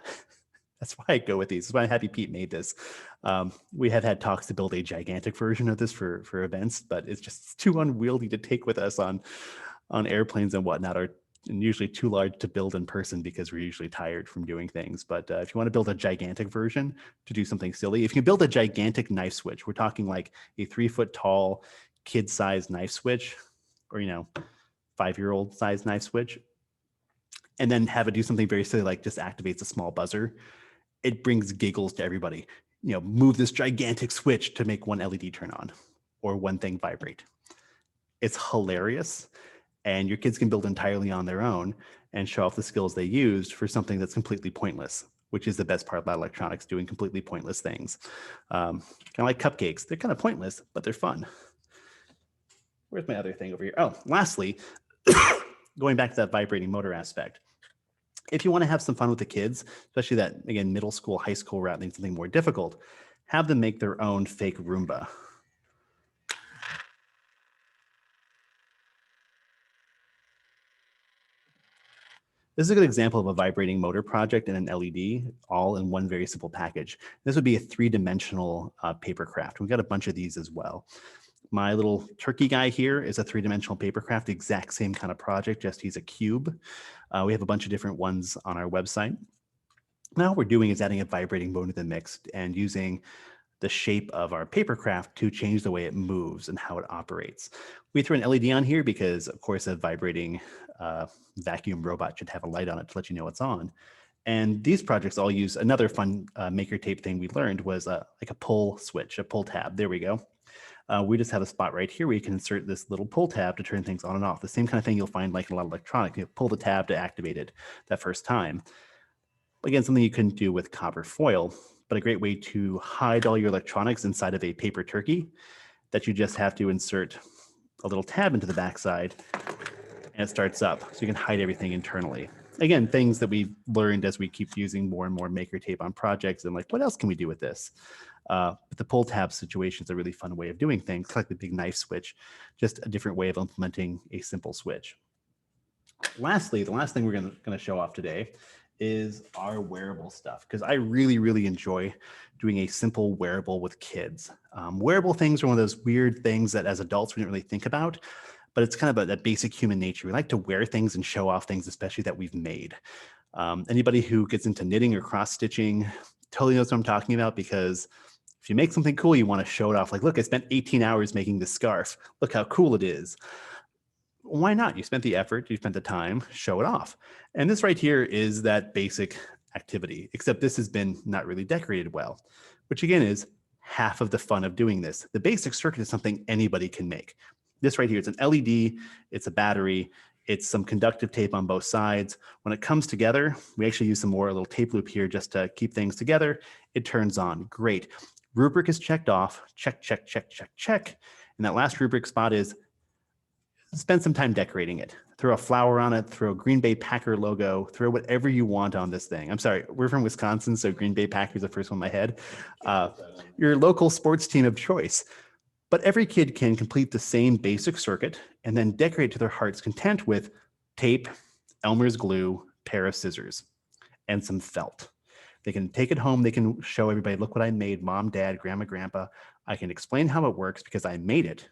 that's why I go with these. That's why I'm happy Pete made this. We have had talks to build a gigantic version of this for events, but it's just too unwieldy to take with us on airplanes and whatnot, and usually too large to build in person because we're usually tired from doing things. But if you want to build a gigantic version to do something silly, if you can build a gigantic knife switch, we're talking like a 3-foot tall kid-sized knife switch, or 5-year-old size knife switch, and then have it do something very silly like just activates a small buzzer, it brings giggles to everybody. Move this gigantic switch to make one LED turn on or one thing vibrate. It's hilarious. And your kids can build entirely on their own and show off the skills they used for something that's completely pointless, which is the best part about electronics, doing completely pointless things. Kind of like cupcakes. They're kind of pointless, but they're fun. Where's my other thing over here? Oh, lastly, going back to that vibrating motor aspect. If you want to have some fun with the kids, especially that, again, middle school, high school route, than something more difficult, have them make their own fake Roomba. This is a good example of a vibrating motor project and an LED all in one very simple package. This would be a three-dimensional paper craft. We've got a bunch of these as well. My little turkey guy here is a three-dimensional paper craft, the exact same kind of project, just he's a cube. We have a bunch of different ones on our website. Now what we're doing is adding a vibrating motor to the mix and using the shape of our paper craft to change the way it moves and how it operates. We threw an LED on here because, of course, a vibrating vacuum robot should have a light on it to let you know it's on. And these projects all use another fun maker tape thing we learned was like a pull switch, a pull tab. There we go. We just have a spot right here where you can insert this little pull tab to turn things on and off. The same kind of thing you'll find like in a lot of electronics. You pull the tab to activate it that first time. Again, something you couldn't do with copper foil, but a great way to hide all your electronics inside of a paper turkey that you just have to insert a little tab into the backside and it starts up. So you can hide everything internally. Again, things that we've learned as we keep using more and more maker tape on projects and like, what else can we do with this? But the pull tab situation is a really fun way of doing things, like the big knife switch, just a different way of implementing a simple switch. Lastly, the last thing we're going to show off today is our wearable stuff, because I really enjoy doing a simple wearable with kids. Wearable things are one of those weird things that as adults we didn't really think about, but it's kind of that basic human nature. We like to wear things and show off things, especially that we've made. Anybody who gets into knitting or cross stitching totally knows what I'm talking about, because if you make something cool, you want to show it off. Like, look, I spent 18 hours making this scarf. Look how cool it is. Why not? You spent the effort, you spent the time, show it off. And this right here is that basic activity, except this has been not really decorated well, which again is half of the fun of doing this. The basic circuit is something anybody can make. This right here, it's an LED, it's a battery, it's some conductive tape on both sides. When it comes together, we actually use some more, a little tape loop here just to keep things together. It turns on, great. Rubric is checked off, check. And that last rubric spot is spend some time decorating it. Throw a flower on it, throw a Green Bay Packer logo, throw whatever you want on this thing. I'm sorry, we're from Wisconsin, so Green Bay Packer is the first one in my head. Your local sports team of choice. But every kid can complete the same basic circuit and then decorate to their heart's content with tape, Elmer's glue, pair of scissors, and some felt. They can take it home. They can show everybody, look what I made, mom, dad, grandma, grandpa. I can explain how it works because I made it.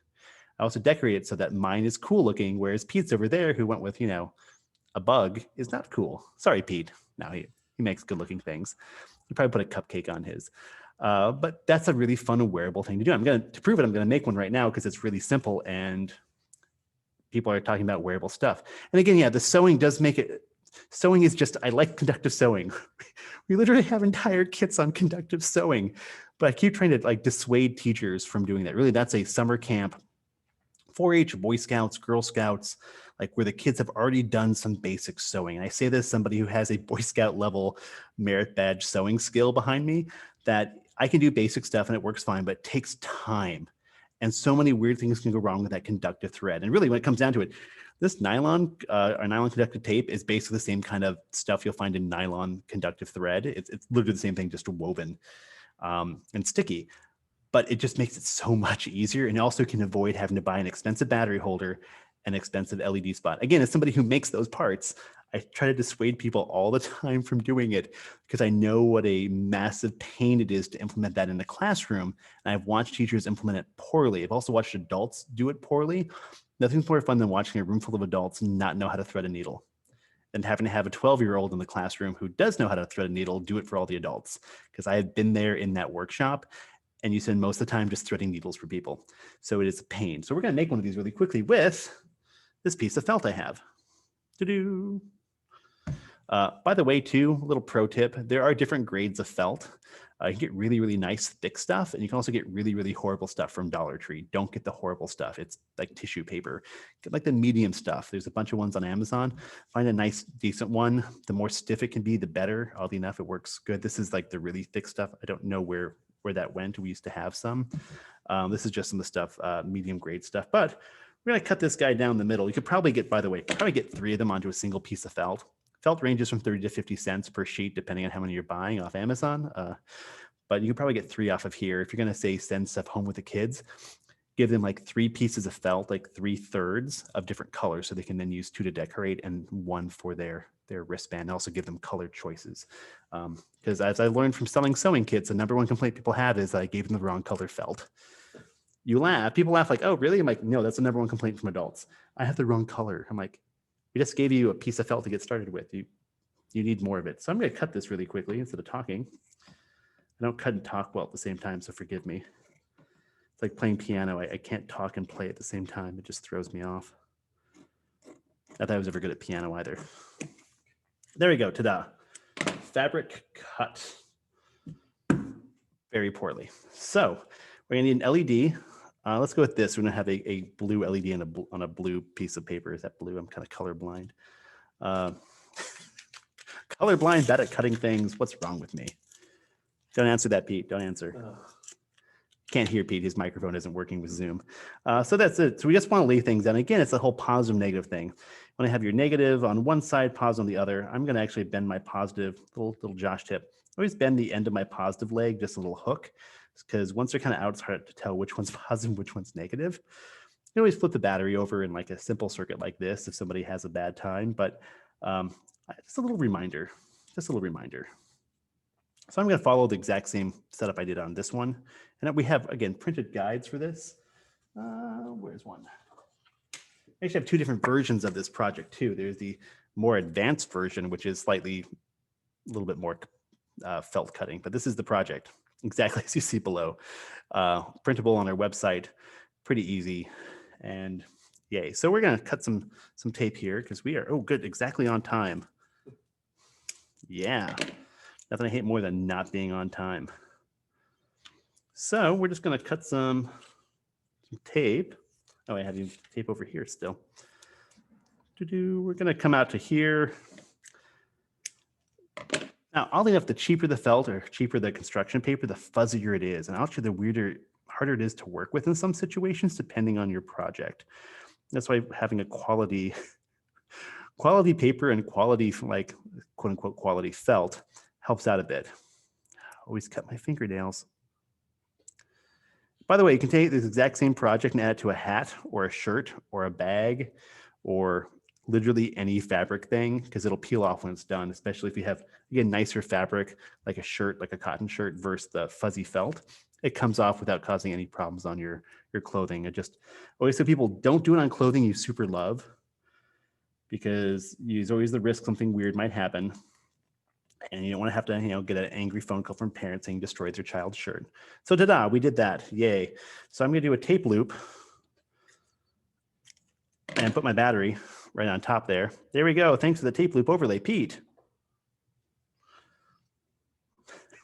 I also decorate it so that mine is cool looking, whereas Pete's over there who went with, a bug is not cool. Sorry, Pete. No, he makes good looking things. He probably put a cupcake on his. But that's a really fun wearable thing to do. To prove it, I'm going to make one right now because it's really simple and people are talking about wearable stuff. And again, yeah, the sewing does make it. Sewing is just, I like conductive sewing. We literally have entire kits on conductive sewing, but I keep trying to dissuade teachers from doing that. Really, that's a summer camp, 4-H, Boy Scouts, Girl Scouts, where the kids have already done some basic sewing. And I say this as somebody who has a Boy Scout level merit badge sewing skill behind me, that I can do basic stuff and it works fine, but it takes time. And so many weird things can go wrong with that conductive thread. And really, when it comes down to it, this nylon or nylon conductive tape is basically the same kind of stuff you'll find in nylon conductive thread. It's literally the same thing, just woven and sticky. But it just makes it so much easier. And you also can avoid having to buy an expensive battery holder, an expensive LED spot. Again, as somebody who makes those parts, I try to dissuade people all the time from doing it because I know what a massive pain it is to implement that in the classroom. And I've watched teachers implement it poorly. I've also watched adults do it poorly. Nothing's more fun than watching a room full of adults not know how to thread a needle and having to have a 12-year-old in the classroom who does know how to thread a needle do it for all the adults. Because I have been there in that workshop and you spend most of the time just threading needles for people. So it is a pain. So we're going to make one of these really quickly with this piece of felt I have. Doo-doo. By the way, too, a little pro tip, there are different grades of felt. You can get really nice thick stuff, and you can also get really horrible stuff from Dollar Tree. Don't get the horrible stuff. It's like tissue paper. Get the medium stuff. There's a bunch of ones on Amazon. Find a nice, decent one. The more stiff it can be, the better. Oddly enough, it works good. This is the really thick stuff. I don't know where that went. We used to have some. This is just some of the stuff, medium grade stuff. But we're going to cut this guy down the middle. You could probably get, by the way, get 3 of them onto a single piece of felt. Felt ranges from 30 to 50 cents per sheet, depending on how many you're buying off Amazon. But you can probably get 3 off of here. If you're going to say send stuff home with the kids, give them like 3 pieces of felt, like 3/3 of different colors, so they can then use 2 to decorate and 1 for their wristband. And also give them color choices. Because as I learned from selling sewing kits, the #1 complaint people have is I gave them the wrong color felt. You laugh, people laugh like, oh, really? I'm like, no, that's the #1 complaint from adults. I have the wrong color. I'm like, we just gave you a piece of felt to get started with. You need more of it. So I'm going to cut this really quickly instead of talking. I don't cut and talk well at the same time, so forgive me. It's like playing piano. I can't talk and play at the same time. It just throws me off. Not that I was ever good at piano either. There we go, ta-da. Fabric cut. Very poorly. So we're gonna need an LED. Let's go with this. We're gonna have a blue LED on a blue piece of paper. Is that blue? I'm kind of colorblind. Colorblind, bad at cutting things. What's wrong with me? Don't answer that, Pete. Don't answer. Can't hear Pete. His microphone isn't working with Zoom. So that's it. So we just want to lay things down. Again, it's the whole positive negative thing. When I have your negative on one side, positive on the other, I'm going to actually bend my positive, little Josh tip. I always bend the end of my positive leg, just a little hook, because once they're kind of out, it's hard to tell which one's positive, which one's negative. You can always flip the battery over in like a simple circuit like this if somebody has a bad time, but just a little reminder, So I'm going to follow the exact same setup I did on this one. And we have, again, printed guides for this. Where's one? I actually have 2 different versions of this project too. There's the more advanced version, which is slightly a little bit more felt cutting, but this is the project exactly as you see below. Printable on our website, pretty easy, and yay. So we're going to cut some tape here because we are, oh good, exactly on time. Yeah, nothing I hate more than not being on time. So we're just going to cut some tape. Oh, I have tape over here still. We're going to come out to here. Now, oddly enough, the cheaper the felt or cheaper the construction paper, the fuzzier it is. And actually, the harder it is to work with in some situations, depending on your project. That's why having a quality paper and quality, like quote unquote, quality felt helps out a bit. Always cut my fingernails. By the way, you can take this exact same project and add it to a hat or a shirt or a bag or literally any fabric thing, because it'll peel off when it's done, especially if you have, again, nicer fabric like a shirt, like a cotton shirt versus the fuzzy felt. It comes off without causing any problems on your clothing. I just always say people don't do it on clothing you super love, because there's always the risk something weird might happen. And you don't want to have to, get an angry phone call from parents saying destroyed their child's shirt. So ta-da, we did that, yay. So I'm gonna do a tape loop and put my battery right on top there. There we go, thanks for the tape loop overlay, Pete.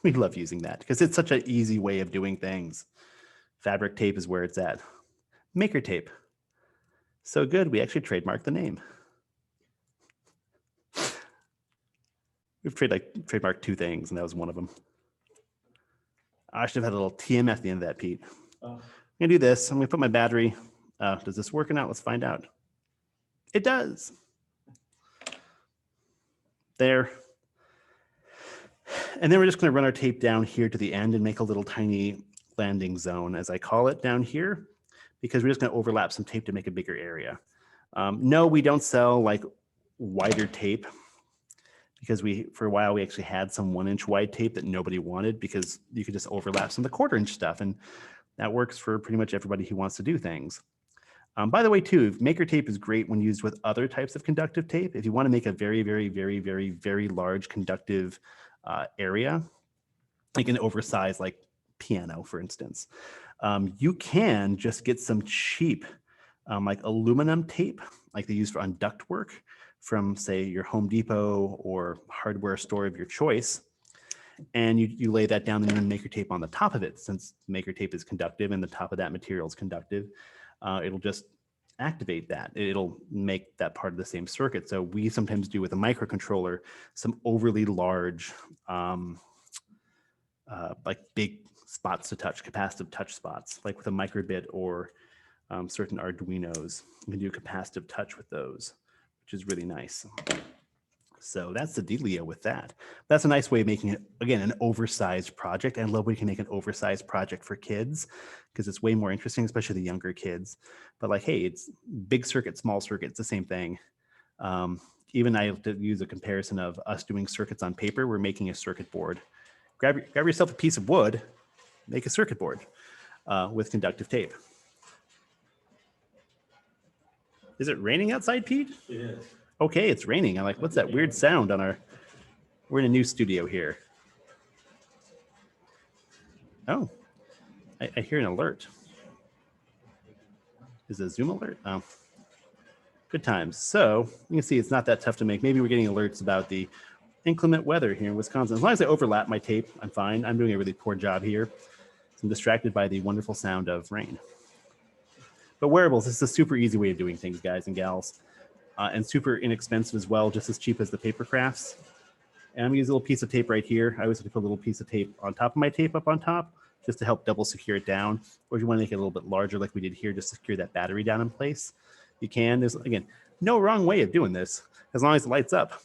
We love using that because it's such an easy way of doing things. Fabric tape is where it's at. Maker tape. So good, we actually trademarked the name. We've trademarked 2 things, and that was one of them. I should have had a little TM at the end of that, Pete. I'm gonna do this. I'm gonna put my battery. Does this work or not? Let's find out. It does. There. And then we're just gonna run our tape down here to the end and make a little tiny landing zone, as I call it, down here, because we're just gonna overlap some tape to make a bigger area. No, we don't sell like wider tape, because for a while we actually had some 1-inch wide tape that nobody wanted, because you could just overlap some of the 1/4-inch stuff, and that works for pretty much everybody who wants to do things. By the way, too, maker tape is great when used with other types of conductive tape. If you want to make a very, very, very, very, very large conductive area, like an oversized like piano, for instance, you can just get some cheap like aluminum tape, like they use on ductwork, from say your Home Depot or hardware store of your choice, and you lay that down and then maker tape on the top of it. Since maker tape is conductive and the top of that material is conductive, it'll just activate that. It'll make that part of the same circuit. So we sometimes do with a microcontroller some overly large, like big spots to touch, capacitive touch spots, like with a microbit or certain Arduinos. You can do capacitive touch with those, which is really nice. So that's the dealio with that. That's a nice way of making it, again, an oversized project. And I love when you can make an oversized project for kids because it's way more interesting, especially the younger kids. But like, hey, it's big circuit, small circuit, it's the same thing. Even I have to use a comparison of us doing circuits on paper. We're making a circuit board. Grab yourself a piece of wood, make a circuit board with conductive tape. Is it raining outside, Pete? It is. Okay, it's raining. I'm like, what's that weird sound on our... We're in a new studio here. Oh, I hear an alert. Is it a Zoom alert? Oh, good times. So you can see it's not that tough to make. Maybe we're getting alerts about the inclement weather here in Wisconsin. As long as I overlap my tape, I'm fine. I'm doing a really poor job here. So I'm distracted by the wonderful sound of rain. But wearables, this is a super easy way of doing things, guys and gals. And super inexpensive as well, just as cheap as the paper crafts. And I'm gonna use a little piece of tape right here. I always have to put a little piece of tape on top of my tape up on top, just to help double secure it down. Or if you wanna make it a little bit larger like we did here, just to secure that battery down in place, you can. There's, again, no wrong way of doing this, as long as it lights up.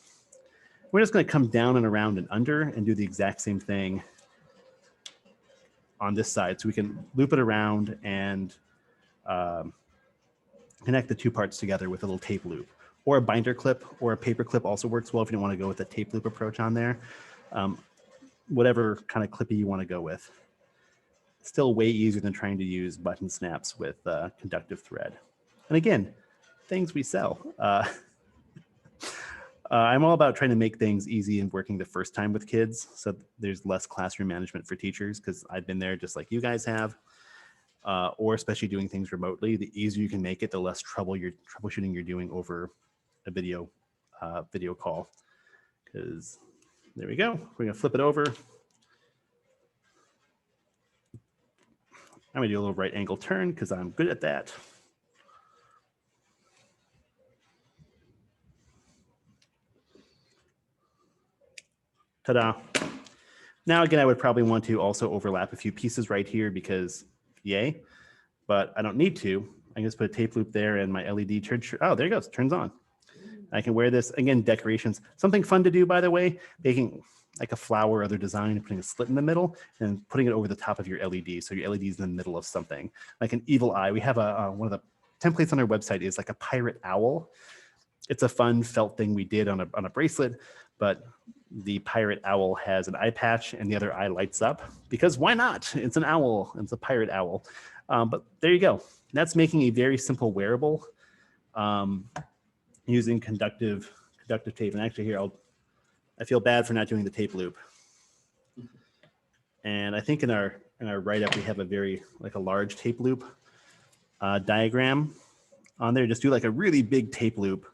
We're just gonna come down and around and under and do the exact same thing on this side. So we can loop it around and connect the two parts together with a little tape loop. Or a binder clip or a paper clip also works well if you don't want to go with a tape loop approach on there. Whatever kind of clippy you want to go with. Still way easier than trying to use button snaps with conductive thread. And again, things we sell. I'm all about trying to make things easy and working the first time with kids, so there's less classroom management for teachers, because I've been there just like you guys have. Or especially doing things remotely, the easier you can make it, the less troubleshooting you're doing over a video call. Because there we go. We're gonna flip it over. I'm gonna do a little right angle turn because I'm good at that. Ta-da. Now again, I would probably want to also overlap a few pieces right here because yay, but I don't need to. I can just put a tape loop there and my LED turns. Oh, there it goes, turns on. I can wear this, again, decorations. Something fun to do, by the way, making like a flower or other design, putting a slit in the middle and putting it over the top of your LED. So your LED is in the middle of something, like an evil eye. We have one of the templates on our website is like a pirate owl. It's a fun felt thing we did on a bracelet, but the pirate owl has an eye patch and the other eye lights up because why not? It's an owl, it's a pirate owl. But there you go. That's making a very simple wearable using conductive tape. And actually here, I feel bad for not doing the tape loop. And I think in our write-up, we have a large tape loop diagram on there. Just do like a really big tape loop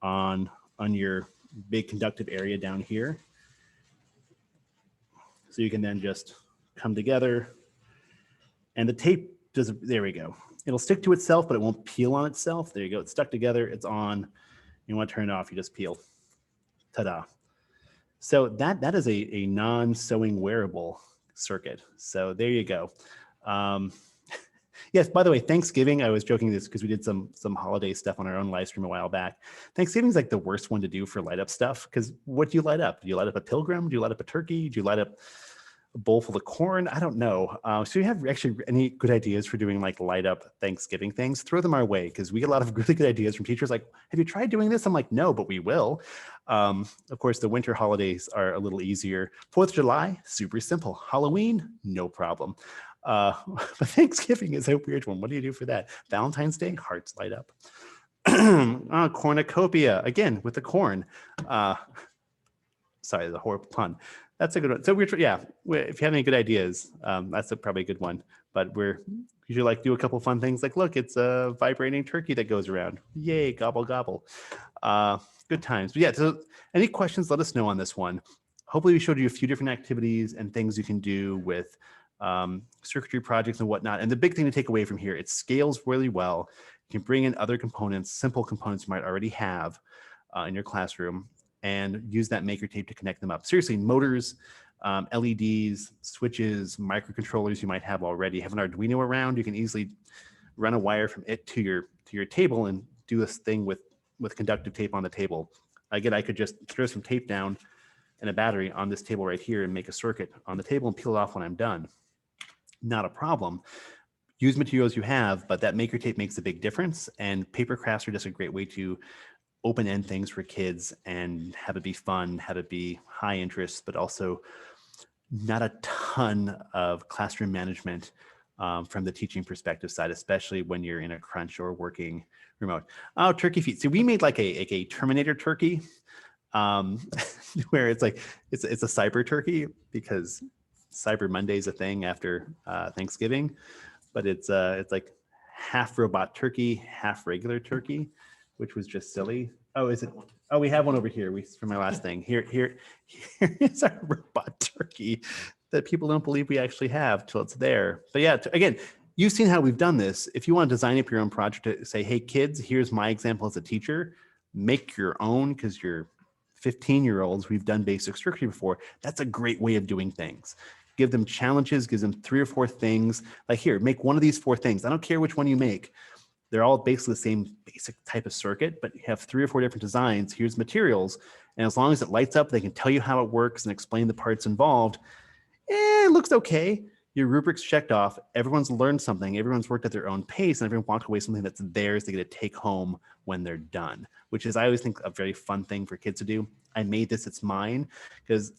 on your big conductive area down here. So you can then just come together and the tape there we go. It'll stick to itself, but it won't peel on itself. There you go. It's stuck together. It's on. You want to turn it off, you just peel. Ta-da. So that is a non-sewing wearable circuit. So there you go. Yes, by the way, Thanksgiving, I was joking this because we did some holiday stuff on our own live stream a while back. Thanksgiving is like the worst one to do for light up stuff because what do you light up? Do you light up a pilgrim? Do you light up a turkey? Do you light up a bowl full of corn? I don't know. So you have actually any good ideas for doing like light up Thanksgiving things? Throw them our way because we get a lot of really good ideas from teachers like, have you tried doing this? I'm like, no, but we will. Of course, the winter holidays are a little easier. 4th of July, super simple. Halloween, no problem. But Thanksgiving is a weird one. What do you do for that? Valentine's Day, hearts light up. Cornucopia, again, with the corn. Sorry, the horrible pun. That's a good one. So if you have any good ideas, that's probably a good one. But we're usually like do a couple fun things like, look, it's a vibrating turkey that goes around. Yay, gobble, gobble. Good times. But yeah, so any questions, let us know on this one. Hopefully we showed you a few different activities and things you can do with circuitry projects and whatnot. And the big thing to take away from here, it scales really well. You can bring in other components, simple components you might already have in your classroom and use that maker tape to connect them up. Seriously, motors, LEDs, switches, microcontrollers you might have already. Have an Arduino around, you can easily run a wire from it to your table and do this thing with conductive tape on the table. Again, I could just throw some tape down and a battery on this table right here and make a circuit on the table and peel it off when I'm done. Not a problem. Use materials you have, but that maker tape makes a big difference. And paper crafts are just a great way to open end things for kids and have it be fun, have it be high interest, but also not a ton of classroom management from the teaching perspective side, especially when you're in a crunch or working remote. Oh, turkey feet. So we made like a Terminator turkey, where it's like it's a cyber turkey because Cyber Monday is a thing after Thanksgiving, but it's like half robot turkey, half regular turkey, which was just silly. Oh, is it? Oh, we have one over here. For my last thing. Here is our robot turkey that people don't believe we actually have till it's there. But yeah, again, you've seen how we've done this. If you want to design up your own project to say, hey kids, here's my example as a teacher, make your own because you're 15-year-olds. We've done basic circuitry before. That's a great way of doing things. Give them challenges, gives them 3 or 4 things. Like here, make one of these 4 things. I don't care which one you make. They're all basically the same basic type of circuit, but you have 3 or 4 different designs. Here's materials. And as long as it lights up, they can tell you how it works and explain the parts involved. It looks okay. Your rubric's checked off. Everyone's learned something. Everyone's worked at their own pace, and everyone walked away with something that's theirs they get to take home when they're done, which is, I always think, a very fun thing for kids to do. I made this, it's mine. Because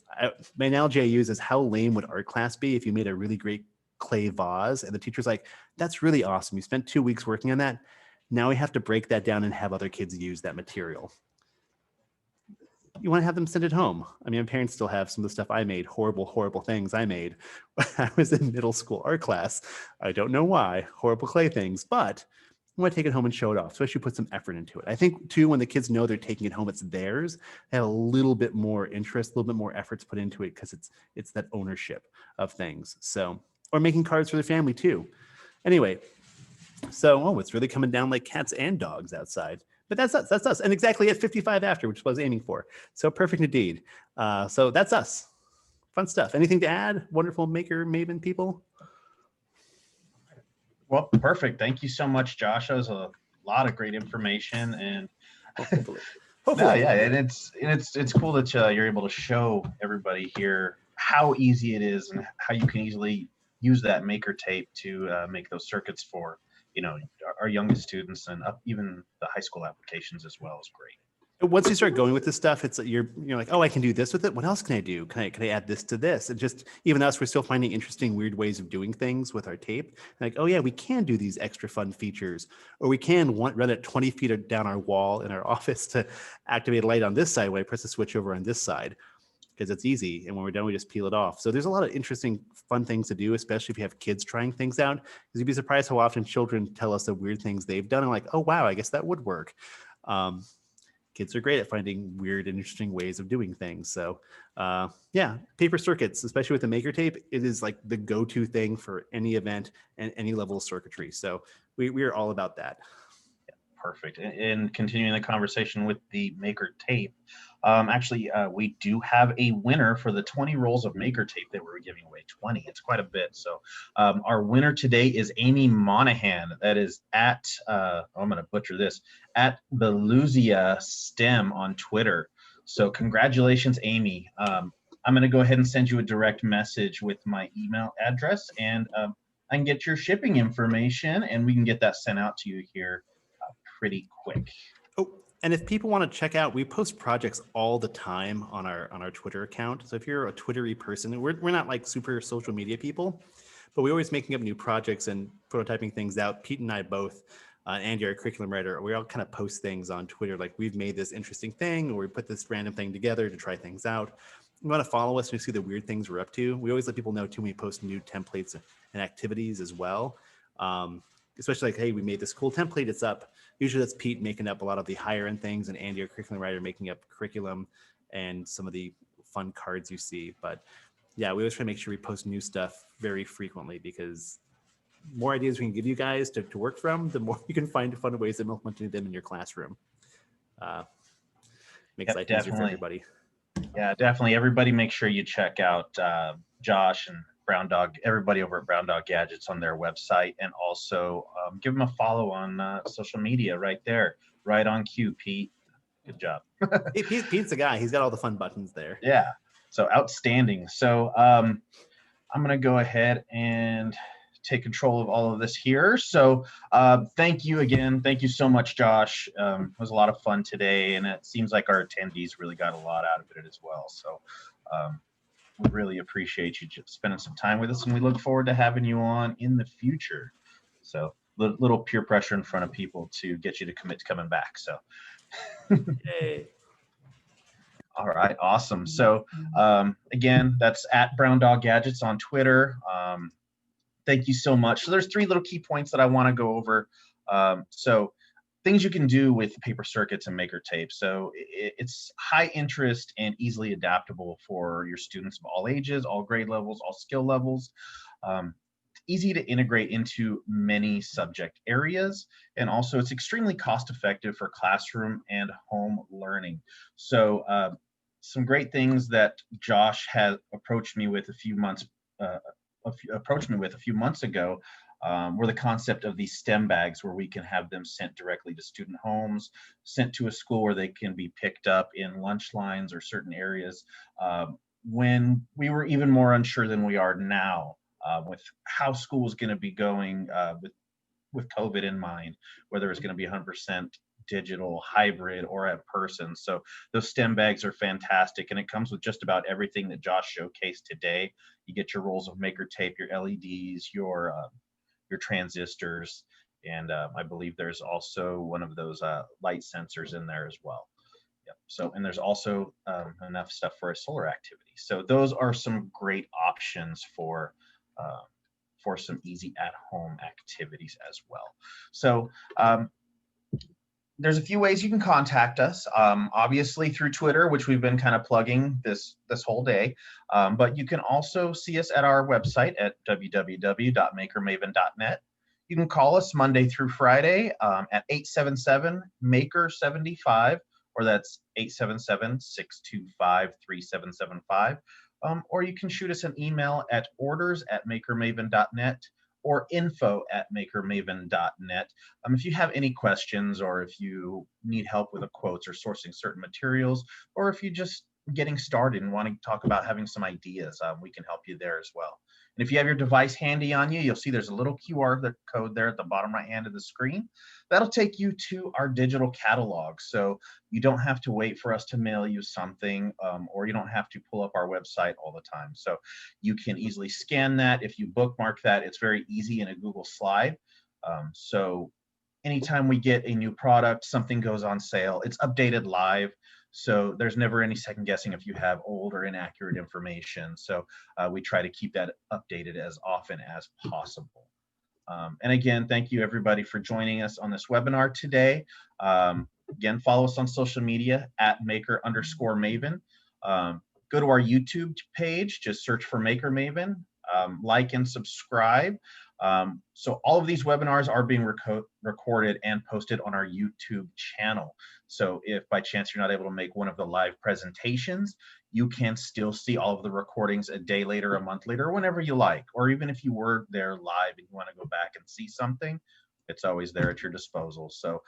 my analogy I use is, how lame would art class be if you made a really great clay vase and the teacher's like, that's really awesome. You spent 2 weeks working on that. Now we have to break that down and have other kids use that material. You want to have them send it home. I mean, my parents still have some of the stuff I made, horrible things I made when I was in middle school art class. I don't know why, horrible clay things, but I want to take it home and show it off. So I should put some effort into it. I think too, when the kids know they're taking it home, it's theirs, they have a little bit more interest, a little bit more efforts put into it because it's that ownership of things. So, or making cards for their family too. Anyway, so, it's really coming down like cats and dogs outside. But that's us. And exactly at 55 after, which is what I was aiming for. So perfect indeed. So that's us. Fun stuff. Anything to add? Wonderful Maker Maven people? Well, perfect. Thank you so much, Josh. That was a lot of great information, and hopefully. No, yeah, and it's cool that you're able to show everybody here how easy it is and how you can easily use that maker tape to make those circuits for our youngest students, and even the high school applications as well is great. Once you start going with this stuff, it's you're like, oh, I can do this with it. What else can I do? Can I add this to this? And just even us, we're still finding interesting, weird ways of doing things with our tape. Like, oh yeah, we can do these extra fun features, or we can run it 20 feet down our wall in our office to activate a light on this side when I press the switch over on this side, because it's easy. And when we're done, we just peel it off. So there's a lot of interesting, fun things to do, especially if you have kids trying things out. Because you'd be surprised how often children tell us the weird things they've done. And like, oh wow, I guess that would work. Kids are great at finding weird and interesting ways of doing things. So yeah, paper circuits, especially with the maker tape, it is like the go-to thing for any event and any level of circuitry. So we are all about that. Yeah, perfect. And continuing the conversation with the maker tape, we do have a winner for the 20 rolls of maker tape that we're giving away. 20, it's quite a bit. So our winner today is Amy Monahan. That is at, I'm going to butcher this, at Beluzia STEM on Twitter. So congratulations, Amy. I'm going to go ahead and send you a direct message with my email address, and I can get your shipping information, and we can get that sent out to you here pretty quick. Oh, and if people want to check out, we post projects all the time on our Twitter account. So if you're a Twittery person, we're not like super social media people, but we're always making up new projects and prototyping things out. Pete and I both, Andy, our curriculum writer, we all kind of post things on Twitter, like we've made this interesting thing, or we put this random thing together to try things out. You want to follow us and see the weird things we're up to. We always let people know too when we post new templates and activities as well. Especially like, hey, we made this cool template, it's up. Usually that's Pete making up a lot of the higher end things, and Andy, our curriculum writer, making up curriculum and some of the fun cards you see. But yeah, we always try to make sure we post new stuff very frequently, because more ideas we can give you guys to work from, the more you can find fun ways of implementing them in your classroom. Makes life easier for everybody. Yeah, definitely. Everybody make sure you check out Josh and Brown Dog, everybody over at Brown Dog Gadgets on their website, and also give them a follow on social media right there, right on cue, Pete. Good job. Pete's the guy. He's got all the fun buttons there. Yeah. So outstanding. So I'm going to go ahead and take control of all of this here. So thank you again. Thank you so much, Josh. It was a lot of fun today, and it seems like our attendees really got a lot out of it as well. So we really appreciate you spending some time with us, and we look forward to having you on in the future. So little peer pressure in front of people to get you to commit to coming back. So. Yay. All right, awesome. So again, that's at Brown Dog Gadgets on Twitter. Thank you so much. So there's 3 little key points that I want to go over. So things you can do with paper circuits and maker tape. So it's high interest and easily adaptable for your students of all ages, all grade levels, all skill levels. Easy to integrate into many subject areas, and also it's extremely cost effective for classroom and home learning. So some great things that Josh had approached me with a few months ago were the concept of these STEM bags, where we can have them sent directly to student homes, sent to a school where they can be picked up in lunch lines or certain areas when we were even more unsure than we are now. With how school is going to be going with COVID in mind, whether it's going to be 100% digital, hybrid, or at person. So those STEM bags are fantastic, and it comes with just about everything that Josh showcased today. You get your rolls of maker tape, your LEDs, your transistors, and I believe there's also one of those light sensors in there as well. Yep. So, and there's also enough stuff for a solar activity. So those are some great options for some easy at-home activities as well. So there's a few ways you can contact us, obviously through Twitter, which we've been kind of plugging this whole day, but you can also see us at our website at www.makermaven.net. You can call us Monday through Friday at 877-MAKER75, or that's 877-625-3775. Or you can shoot us an email at orders@makermaven.net or info@makermaven.net. If you have any questions, or if you need help with quotes or sourcing certain materials, or if you're just getting started and wanting to talk about having some ideas, we can help you there as well. And if you have your device handy on you, you'll see there's a little QR code there at the bottom right hand of the screen. That'll take you to our digital catalog. So you don't have to wait for us to mail you something, or you don't have to pull up our website all the time. So you can easily scan that. If you bookmark that, it's very easy in a Google slide. So anytime we get a new product, something goes on sale, it's updated live. So there's never any second guessing if you have old or inaccurate information. So we try to keep that updated as often as possible. And again, thank you everybody for joining us on this webinar today. Again, follow us on social media at Maker_Maven. Go to our YouTube page, just search for Maker Maven, like and subscribe. So all of these webinars are being recorded and posted on our YouTube channel. So if by chance you're not able to make one of the live presentations, you can still see all of the recordings a day later, a month later, whenever you like. Or even if you were there live and you want to go back and see something, it's always there at your disposal. So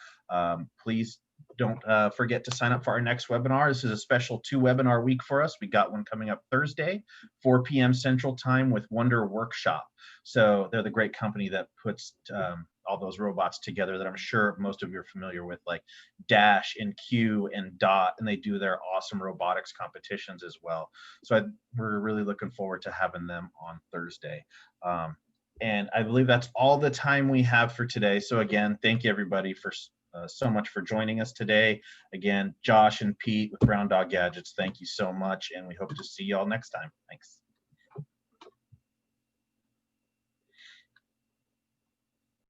please don't forget to sign up for our next webinar. This is a special 2-webinar week for us. We got one coming up Thursday, 4 p.m. Central Time, with Wonder Workshop. So they're the great company that puts all those robots together that I'm sure most of you are familiar with, like Dash and Q and Dot, and they do their awesome robotics competitions as well. So we're really looking forward to having them on Thursday. And I believe that's all the time we have for today. So again, thank you everybody for so much for joining us today. Again, Josh and Pete with Brown Dog Gadgets, thank you so much, and we hope to see you all next time. Thanks.